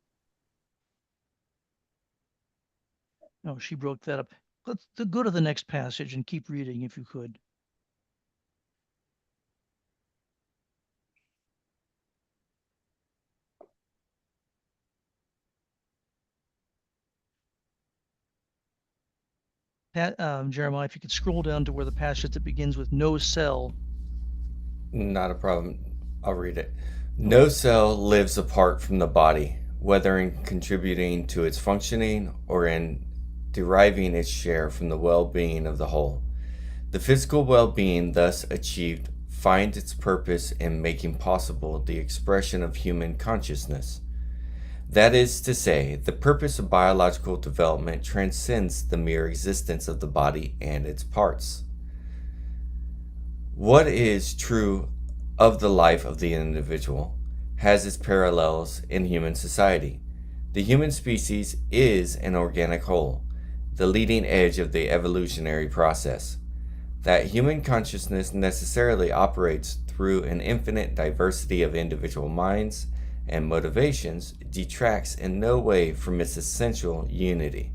Oh, she broke that up. Let's go to the next passage and keep reading if you could. Jeremiah, if you could scroll down to where the passage that begins with no cell. Not a problem. I'll read it. No cell lives apart from the body, whether in contributing to its functioning or in deriving its share from the well-being of the whole. The physical well-being thus achieved finds its purpose in making possible the expression of human consciousness. That is to say, the purpose of biological development transcends the mere existence of the body and its parts. What is true of the life of the individual has its parallels in human society. The human species is an organic whole, the leading edge of the evolutionary process. That human consciousness necessarily operates through an infinite diversity of individual minds and motivations detracts in no way from its essential unity.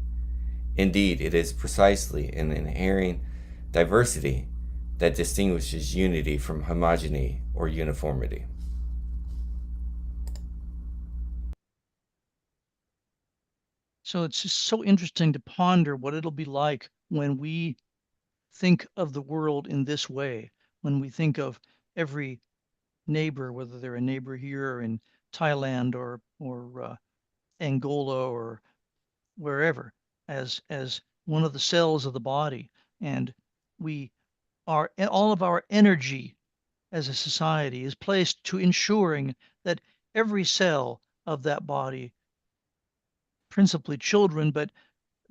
Indeed, it is precisely an inherent diversity that distinguishes unity from homogeny or uniformity. So it's just so interesting to ponder what it'll be like when we think of the world in this way, when we think of every neighbor, whether they're a neighbor here or in Thailand or Angola or wherever, as one of the cells of the body, and we are all of our energy as a society is placed to ensuring that every cell of that body, principally children, but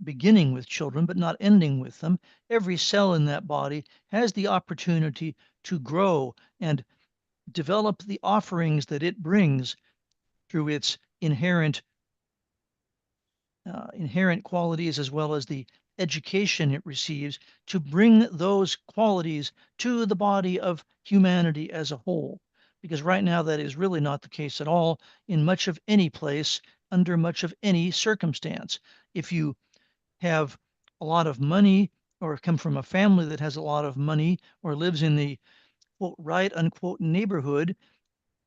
beginning with children, but not ending with them, every cell in that body has the opportunity to grow and develop the offerings that it brings through its inherent qualities as well as the education it receives to bring those qualities to the body of humanity as a whole. Because right now that is really not the case at all in much of any place under much of any circumstance. If you have a lot of money or come from a family that has a lot of money or lives in the quote right unquote neighborhood,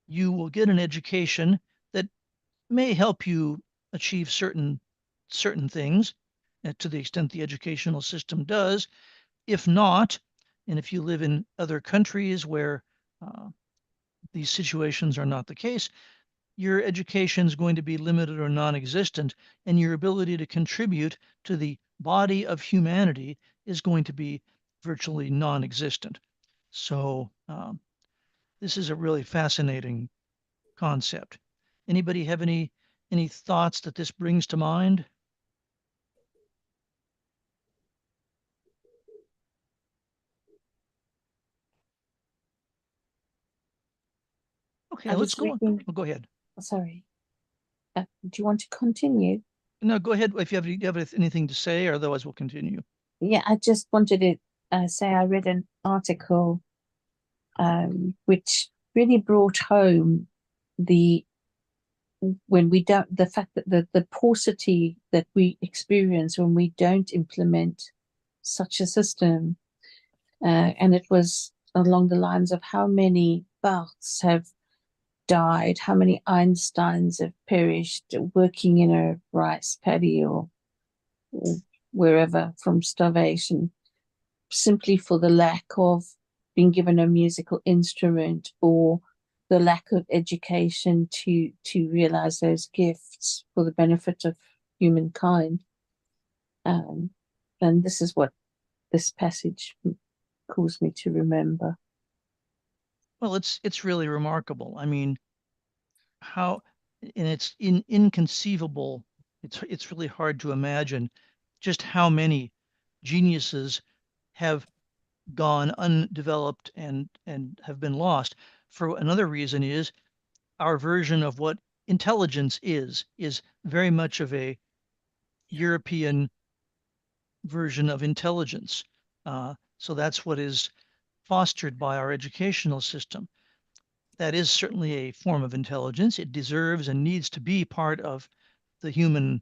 you will get an education that may help you achieve certain things to the extent the educational system does. If not, and if you live in other countries where uh, these situations are not the case, your education is going to be limited or non-existent, and your ability to contribute to the body of humanity is going to be virtually non-existent. So this is a really fascinating concept. Anybody have any thoughts that this brings to mind? Okay, I let's was go on. reading, Oh, go ahead. sorry, do you want to continue? No, go ahead if you have anything to say, or otherwise we'll continue. Yeah, I just wanted to say I read an article which really brought home the when we don't the fact that the paucity that we experience when we don't implement such a system, and it was along the lines of how many Bachs have died, how many Einsteins have perished working in a rice paddy or wherever from starvation, simply for the lack of being given a musical instrument or the lack of education to realize those gifts for the benefit of humankind. And this is what this passage caused me to remember. Well, it's really remarkable. I mean, how and it's inconceivable. It's really hard to imagine just how many geniuses have gone undeveloped and have been lost. For another reason is our version of what intelligence is very much of a European version of intelligence. So that's what is fostered by our educational system. That is certainly a form of intelligence. It deserves and needs to be part of the human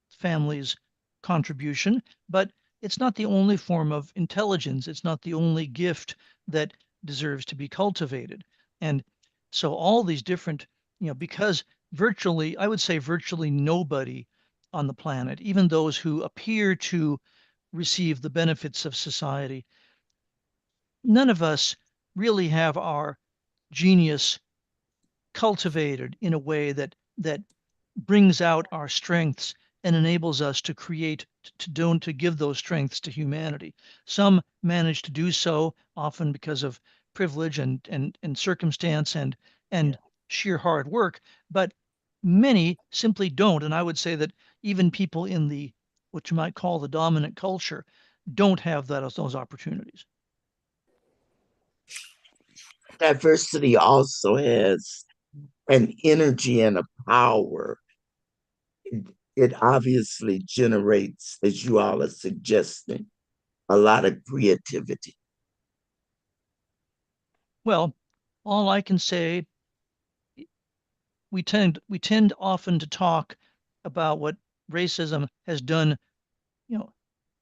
family's contribution, but it's not the only form of intelligence. It's not the only gift that deserves to be cultivated. And so all these different, because virtually, I would say virtually nobody on the planet, even those who appear to receive the benefits of society, none of us really have our genius cultivated in a way that brings out our strengths and enables us to create to give those strengths to humanity. Some manage to do so often because of privilege and circumstance and sheer hard work, but many simply don't. And I would say that even people in the what you might call the dominant culture don't have those opportunities. Diversity also has an energy and a power. It obviously generates, as you all are suggesting, a lot of creativity. Well, all I can say, we tend often to talk about what racism has done,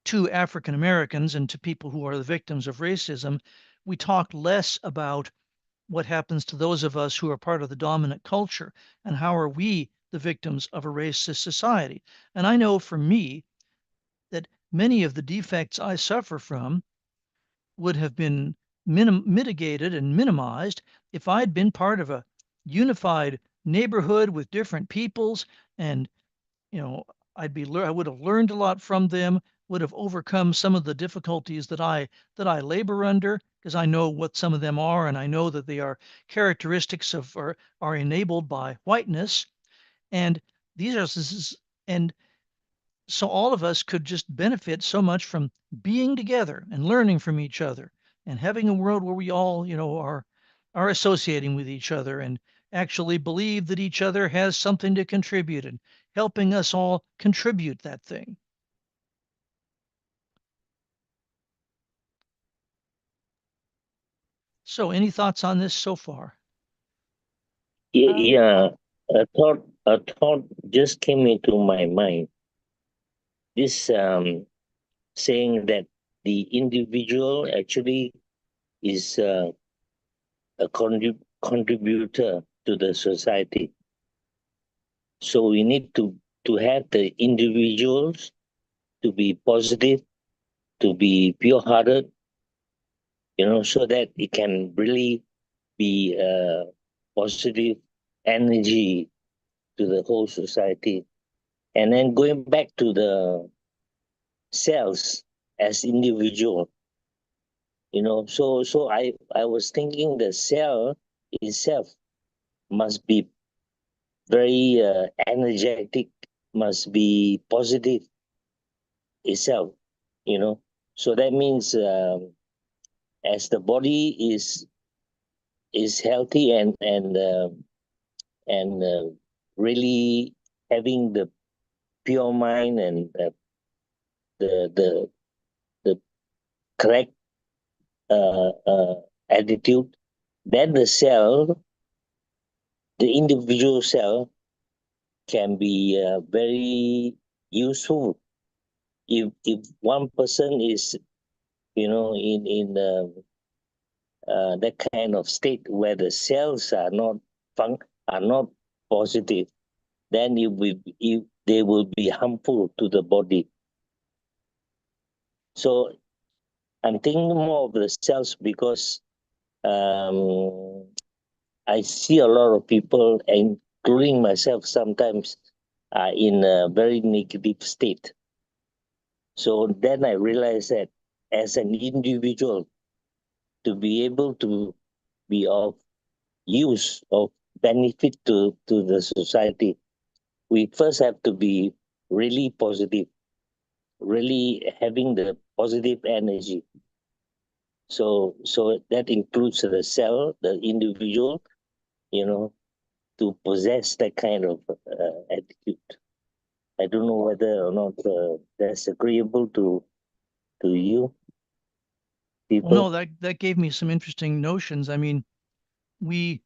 to African Americans and to people who are the victims of racism. We talk less about what happens to those of us who are part of the dominant culture and how are we the victims of a racist society. And I know for me that many of the defects I suffer from would have been mitigated and minimized if I'd been part of a unified neighborhood with different peoples, and I would have learned a lot from them, would have overcome some of the difficulties that I labor under, because I know what some of them are, and I know that they are characteristics of are enabled by whiteness, and these are and so all of us could just benefit so much from being together and learning from each other and having a world where we all, are associating with each other and actually believe that each other has something to contribute and helping us all contribute that thing. So any thoughts on this so far? Yeah, a thought just came into my mind. This saying that the individual actually is a contributor to the society. So we need to have the individuals to be positive, to be pure-hearted, so that it can really be a positive energy to the whole society. And then going back to the cells as individual, so I was thinking the cell itself must be very energetic, must be positive itself, so that means as the body is healthy and really having the pure mind and the the correct attitude, then the individual cell can be very useful. If one person is, in that kind of state where the cells are not positive, then they will be harmful to the body. So I'm thinking more of the cells because I see a lot of people, including myself, sometimes are in a very negative state. So then I realized that as an individual, to be able to be of use, of benefit to the society, we first have to be really positive, really having the positive energy. So that includes the cell, the individual, to possess that kind of attitude. I don't know whether or not that's agreeable to you people. Well, no, that gave me some interesting notions. I mean, we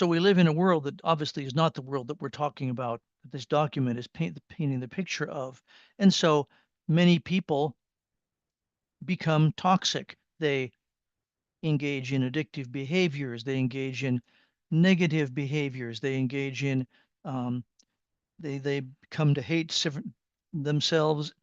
live in a world that obviously is not the world that we're talking about. This document is painting the picture of, and so many people become toxic. They engage in addictive behaviors. They engage in negative behaviors. They engage in they come to hate themselves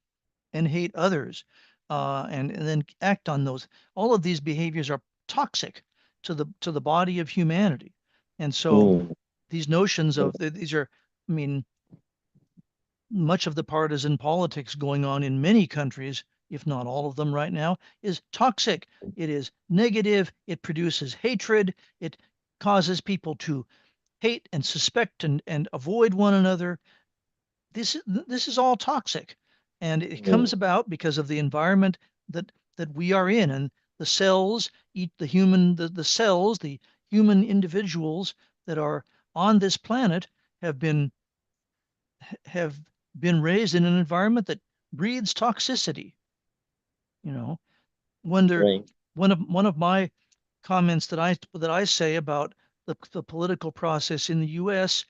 and hate others, and then act on those. All of these behaviors are toxic to the body of humanity, and so these notions of these are, I mean, much of the partisan politics going on in many countries, if not all of them right now, is toxic. It is negative. It produces hatred. It causes people to hate and suspect and avoid one another. This is all toxic, and it comes about because of the environment that we are in, and the cells eat the cells, the human individuals that are on this planet have been have been raised in an environment that breeds toxicity. You know, wonder Right. one of my comments that I say about the political process in the U.S.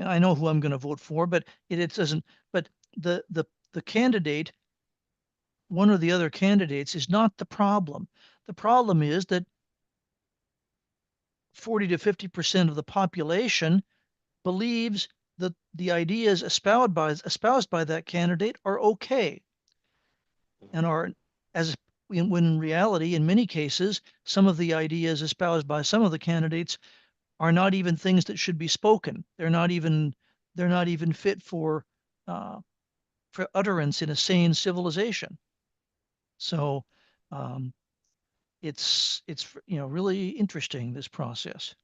I know who I'm going to vote for, but it doesn't. But the candidate, one or the other candidates, is not the problem. The problem is that 40 to 50% of the population believes that the ideas espoused by that candidate are okay, and are as when in reality, in many cases, some of the ideas espoused by some of the candidates are not even things that should be spoken. They're not even fit uh, for utterance in a sane civilization. So um, it's really interesting, this process.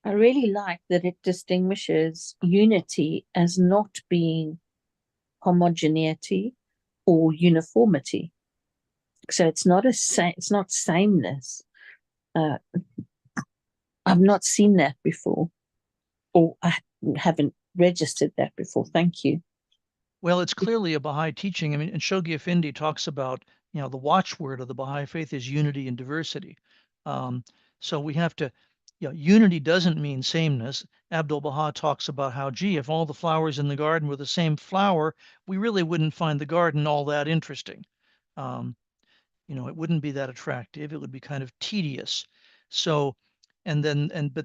I really like that it distinguishes unity as not being homogeneity or uniformity. So it's not it's not sameness. I've not seen that before, or I haven't registered that before. Thank you. Well, it's clearly a Baha'i teaching. I mean, and Shoghi Effendi talks about, the watchword of the Baha'i faith is unity and diversity. So we have to, unity doesn't mean sameness. Abdul Baha talks about how, gee, if all the flowers in the garden were the same flower, we really wouldn't find the garden all that interesting. It wouldn't be that attractive. It would be kind of tedious. So, but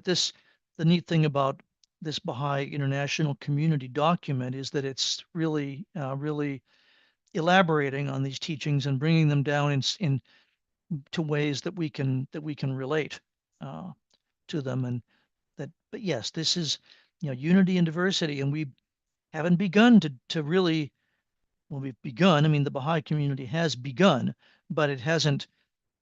the neat thing about this Baha'i International Community document is that it's really elaborating on these teachings and bringing them down in to ways that we can relate to them. And but yes, this is, unity and diversity, and we haven't begun to really, well, we've begun. I mean, the Baha'i community has begun, but it hasn't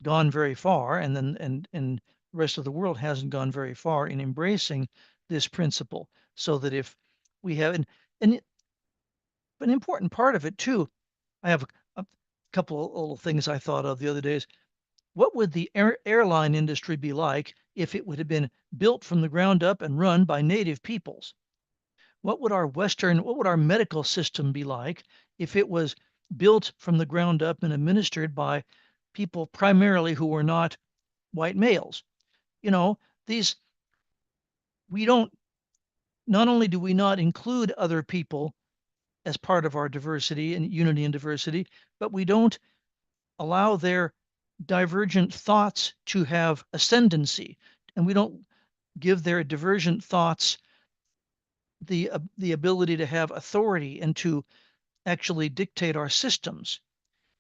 gone very far, and the rest of the world hasn't gone very far in embracing this principle. So that if we have an important part of it too, I have a couple of little things I thought of the other days. What would the airline industry be like if it would have been built from the ground up and run by native peoples? What would our medical system be like if it was built from the ground up and administered by people primarily who were not white males? These we don't not only do we not include other people as part of our diversity and unity and diversity, but we don't allow their divergent thoughts to have ascendancy, and we don't give their divergent thoughts the ability to have authority and to actually dictate our systems,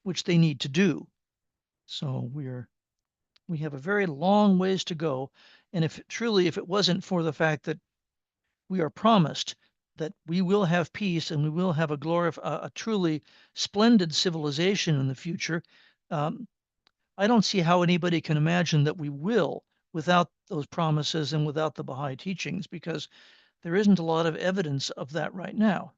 which they need to do. So we have a very long ways to go, and if it wasn't for the fact that we are promised that we will have peace and we will have a truly splendid civilization in the future, I don't see how anybody can imagine that we will without those promises and without the Baha'i teachings, because there isn't a lot of evidence of that right now.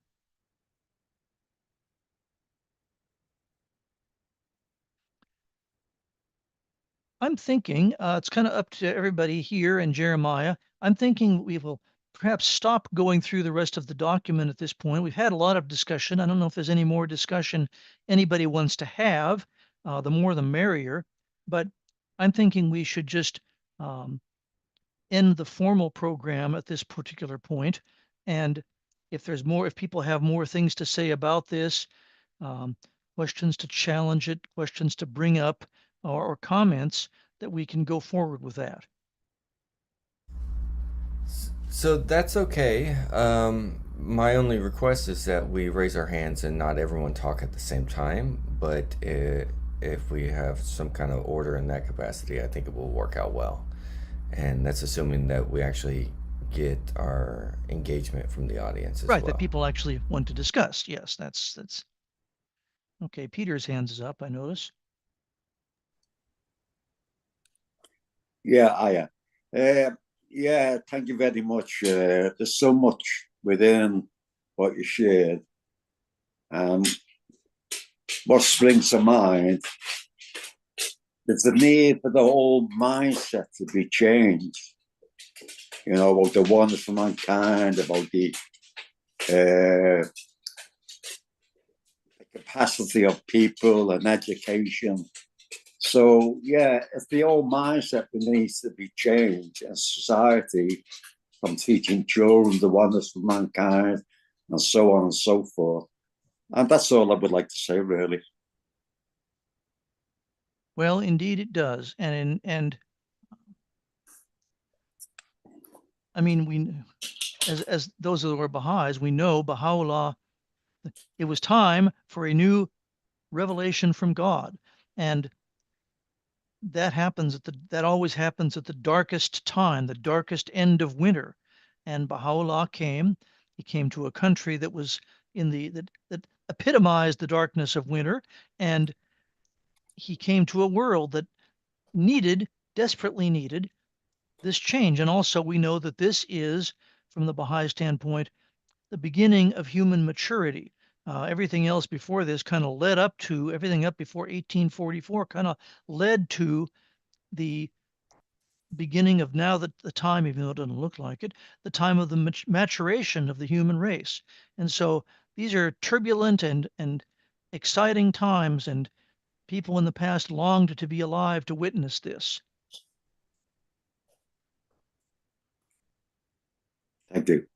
I'm thinking it's kind of up to everybody here and Jeremiah. I'm thinking we will perhaps stop going through the rest of the document at this point. We've had a lot of discussion. I don't know if there's any more discussion anybody wants to have. The more the merrier. But I'm thinking we should just end the formal program at this particular point. And if people have more things to say about this, um, questions to challenge it, questions to bring up, or comments, that we can go forward with that. So that's okay. My only request is that we raise our hands and not everyone talk at the same time. But if we have some kind of order in that capacity, I think it will work out well. And that's assuming that we actually get our engagement from the audience as Right, well. that people actually want to discuss. Yes, that's okay. Peter's hands is up, I notice. Yeah, Yeah, thank you very much. There's so much within what you shared. What springs to mind is the need for the whole mindset to be changed. You know, about the oneness for mankind, about the capacity of people and education. So, yeah, it's the whole mindset that needs to be changed in society, from teaching children the oneness of mankind and so on and so forth. And that's all I would like to say, really. Well, indeed it does. And I mean, as those who are Baha'is, we know Baha'u'llah, it was time for a new revelation from God. And that always happens at the darkest time, the darkest end of winter. And Baha'u'llah he came to a country that was that epitomized the darkness of winter, and he came to a world that desperately needed this change. And also we know that this is, from the Baha'i standpoint, the beginning of human maturity. Everything else before this kind of led up to everything up before 1844 kind of led to the beginning of now the time, even though it doesn't look like it, the time of the maturation of the human race. And so these are turbulent and exciting times, and people in the past longed to be alive to witness this. Thank you.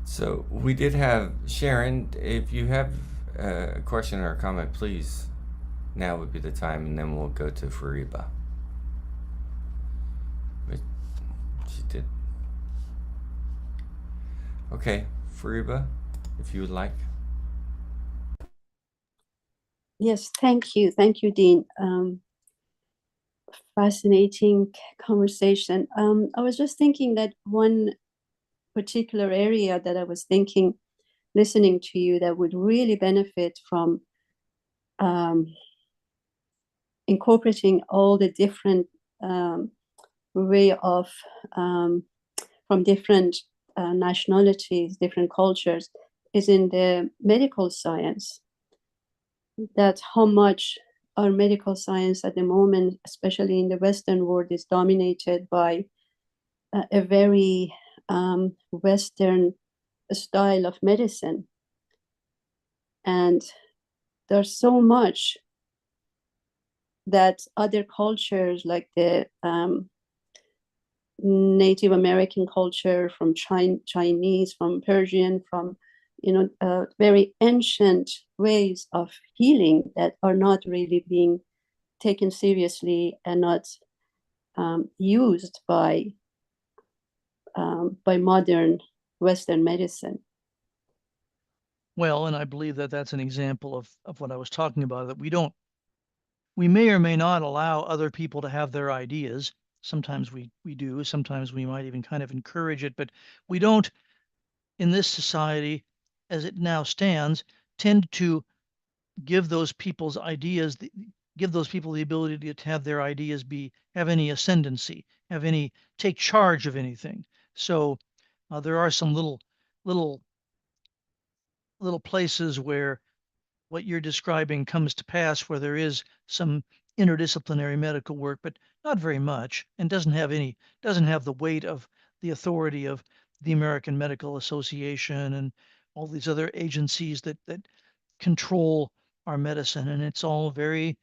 So we did have Sharon. If you have a question or a comment, please, now would be the time, and then we'll go to Fariba. But she did. Okay, Fariba, if you would like. Yes, thank you. Thank you, Dean. Fascinating conversation. I was just thinking that one particular area that I was thinking, listening to you, that would really benefit from incorporating all the different way of from different nationalities, different cultures, is in the medical science. That how much our medical science at the moment, especially in the Western world, is dominated by a very Western style of medicine. And there's so much that other cultures, like the Native American culture, from Chinese, from Persian, from very ancient ways of healing, that are not really being taken seriously and not used by modern Western medicine. Well, and I believe that that's an example of what I was talking about, that we may or may not allow other people to have their ideas. Sometimes we do, sometimes we might even kind of encourage it, but we don't, in this society, as it now stands, tend to give those people's ideas, give those people the ability to have their ideas have any ascendancy, take charge of anything. So there are some little places where what you're describing comes to pass, where there is some interdisciplinary medical work, but not very much, and doesn't have the weight of the authority of the American Medical Association and all these other agencies that control our medicine. And it's all very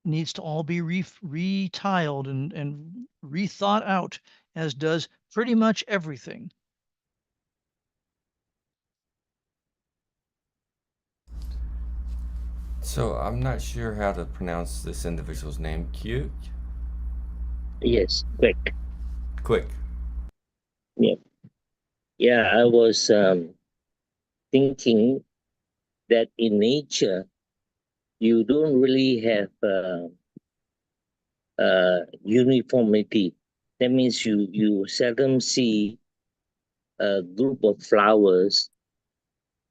needs to all be retiled and rethought out, as does pretty much everything. So I'm not sure how to pronounce this individual's name. Q? Yes, quick. Quick. Yeah. Yeah, I was thinking that in nature, you don't really have uniformity. That means you seldom see a group of flowers,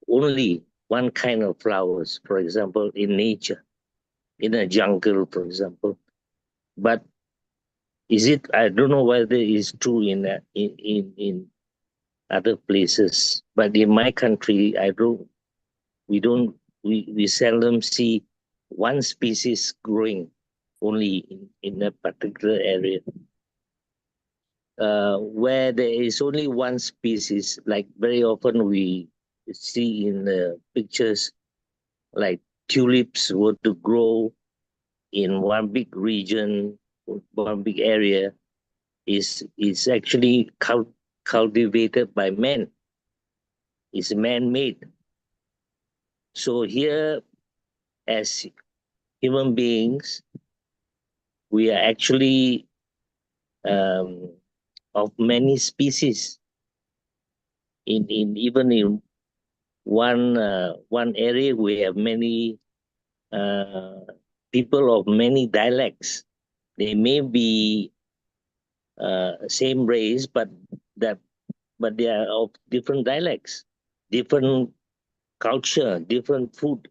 only one kind of flowers, for example, in nature, in a jungle, for example. But Is it? I don't know whether it's true in other places, but in my country, we don't, we seldom see one species growing only in a particular area. Where there is only one species, like very often we see in the pictures, like tulips were to grow in one big region, one big area, is actually cultivated by man. It's man-made. So here, as human beings, we are actually of many species. Even in one area, we have many people of many dialects. They may be same race, but they are of different dialects, different culture, different food.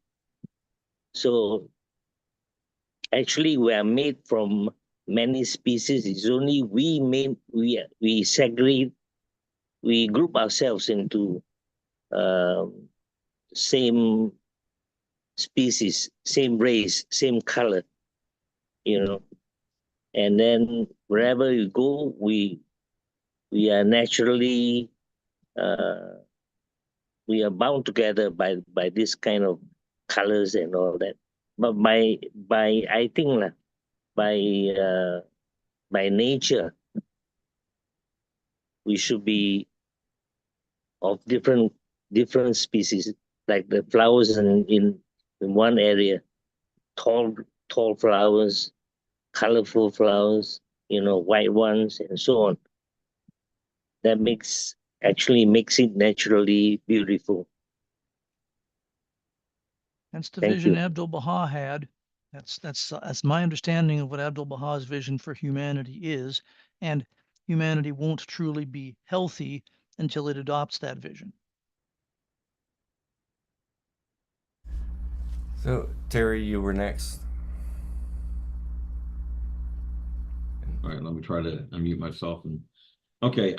So actually, we are made from many species. It's only we segregate, we group ourselves into same species, same race, same color, you know. And then wherever you go, we are naturally we are bound together by this kind of colors and all that. But by I think by nature, we should be of different species, like the flowers in one area, tall flowers, colorful flowers, white ones, and so on. That actually makes it naturally beautiful. That's the Thank vision you. Abdu'l-Baha had. That's my understanding of what Abdu'l-Baha's vision for humanity is, and humanity won't truly be healthy until it adopts that vision. So, Terry, you were next. All right, let me try to unmute myself. Okay,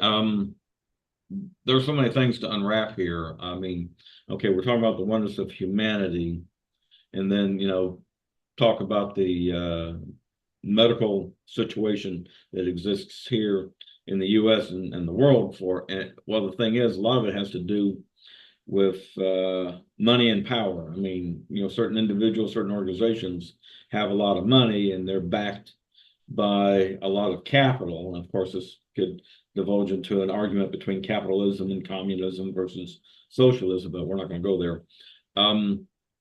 there's so many things to unwrap here. I mean, okay, we're talking about the oneness of humanity, and then, talk about the medical situation that exists here in the U.S. and the world and well, the thing is, a lot of it has to do with money and power. I mean, certain individuals, certain organizations have a lot of money and they're backed by a lot of capital. And of course, this could divulge into an argument between capitalism and communism versus socialism, but we're not going to go there.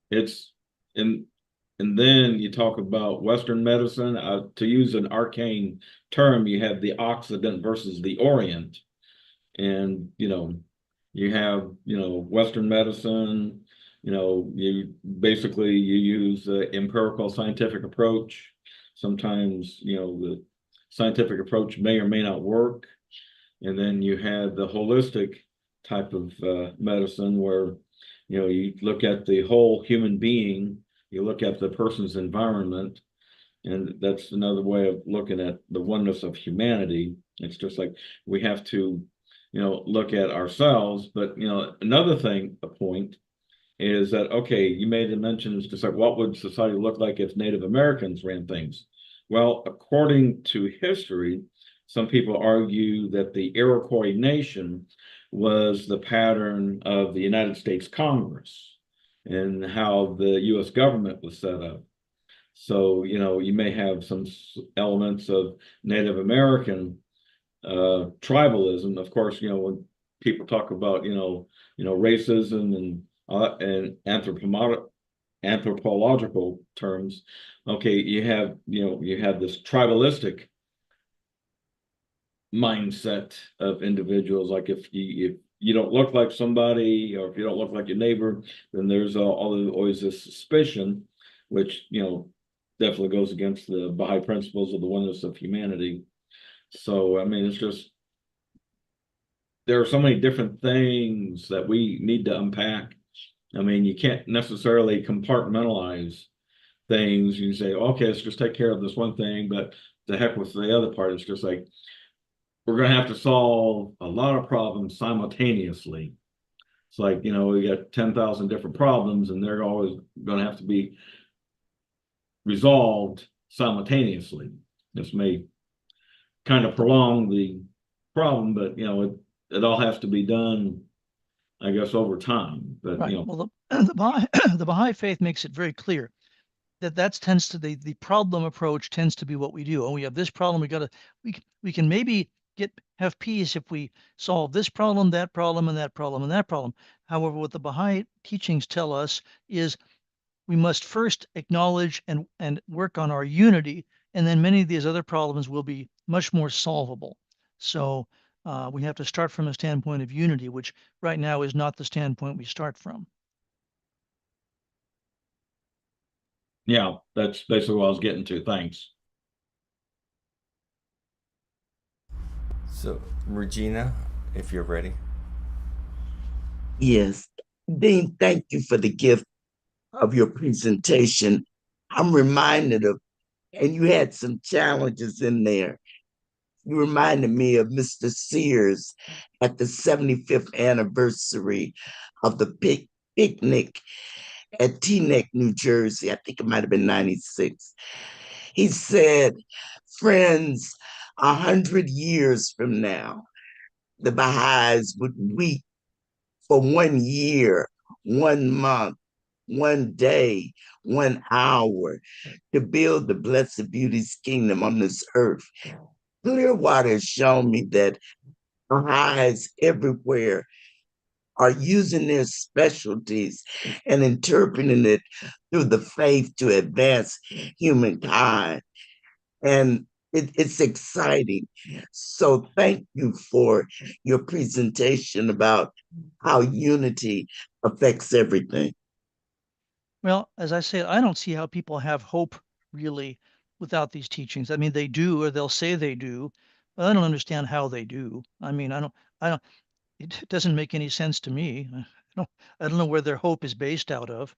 It's and then you talk about Western medicine. To use an arcane term, you have the Occident versus the Orient, and you have Western medicine. You basically use the empirical scientific approach. Sometimes the scientific approach may or may not work, and then you have the holistic type of medicine where you look at the whole human being, you look at the person's environment, and that's another way of looking at the oneness of humanity. It's just like we have to look at ourselves. But another thing, a point is that, okay, you made a mention, it's just like, what would society look like if Native Americans ran things? Well, according to history, some people argue that the Iroquois nation was the pattern of the United States Congress and how the U.S. government was set up. So, you may have some elements of Native American tribalism. Of course, when people talk about, racism and anthropological terms, okay, you have this tribalistic mindset of individuals. Like if you don't look like somebody, or if you don't look like your neighbor, then there's always this suspicion, which definitely goes against the Baha'i principles of the oneness of humanity. So I mean, it's just, there are so many different things that we need to unpack. I mean, you can't necessarily compartmentalize things. You say, okay, let's just take care of this one thing, but the heck with the other part. It's just like we're going to have to solve a lot of problems simultaneously. It's like, you know, we got 10,000 different problems and they're always going to have to be resolved simultaneously. This may kind of prolong the problem, but you know, it all has to be done, I guess, over time. But Right. you know, Well, the Baha'i faith makes it very clear that tends to the problem approach tends to be what we do. Oh, we have this problem. We can maybe have peace if we solve this problem, that problem, and that problem, and that problem. However, what the Baha'i teachings tell us is we must first acknowledge and work on our unity, and then many of these other problems will be much more solvable. So we have to start from a standpoint of unity, which right now is not the standpoint we start from. yeah, that's basically what I was getting to. Thanks. So, Regina, if you're ready. Yes. Dean, thank you for the gift of your presentation. I'm reminded of, and you had some challenges in there. You reminded me of Mr. Sears at the 75th anniversary of the picnic at Teaneck, New Jersey. I think it might have been 96. He said, friends, 100 years from now, the Baha'is would weep for 1 year, 1 month, 1 day, 1 hour to build the Blessed Beauty's kingdom on this earth. Clearwater has shown me that Baha'is everywhere are using their specialties and interpreting it through the faith to advance humankind. And it's exciting. So thank you for your presentation about how unity affects everything. Well, as I said, I don't see how people have hope really without these teachings. I mean, they do, or they'll say they do, but I don't understand how they do. I mean, I don't, it doesn't make any sense to me. I don't know where their hope is based out of.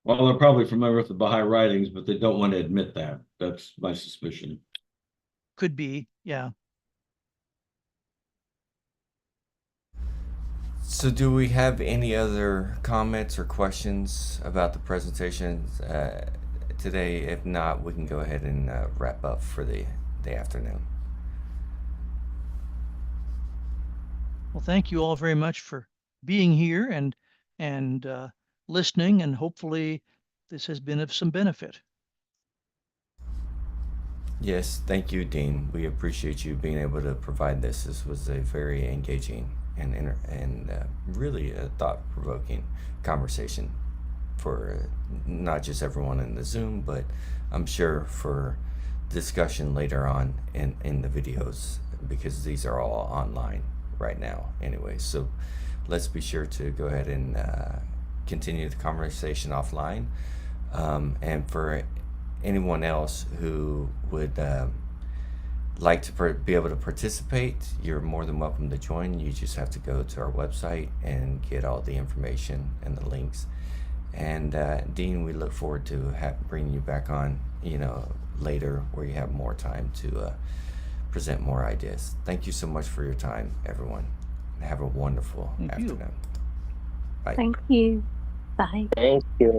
Well, they're probably familiar with the Baha'i writings, but they don't want to admit that. That's my suspicion. Could be, yeah. So, do we have any other comments or questions about the presentation today? If not, we can go ahead and wrap up for the afternoon. Well, thank you all very much for being here and listening, and hopefully this has been of some benefit. Yes, thank you, Dean. We appreciate you being able to provide this. This was a very engaging and really a thought-provoking conversation for not just everyone in the Zoom, but I'm sure for discussion later on in the videos, because these are all online right now anyway. So let's be sure to go ahead and continue the conversation offline. And for anyone else who would like to be able to participate, you're more than welcome to join. You just have to go to our website and get all the information and the links. And Dean, we look forward to bringing you back on, later, where you have more time to present more ideas. Thank you so much for your time, everyone. Have a wonderful afternoon. Bye. Thank you. Bye. Thank you.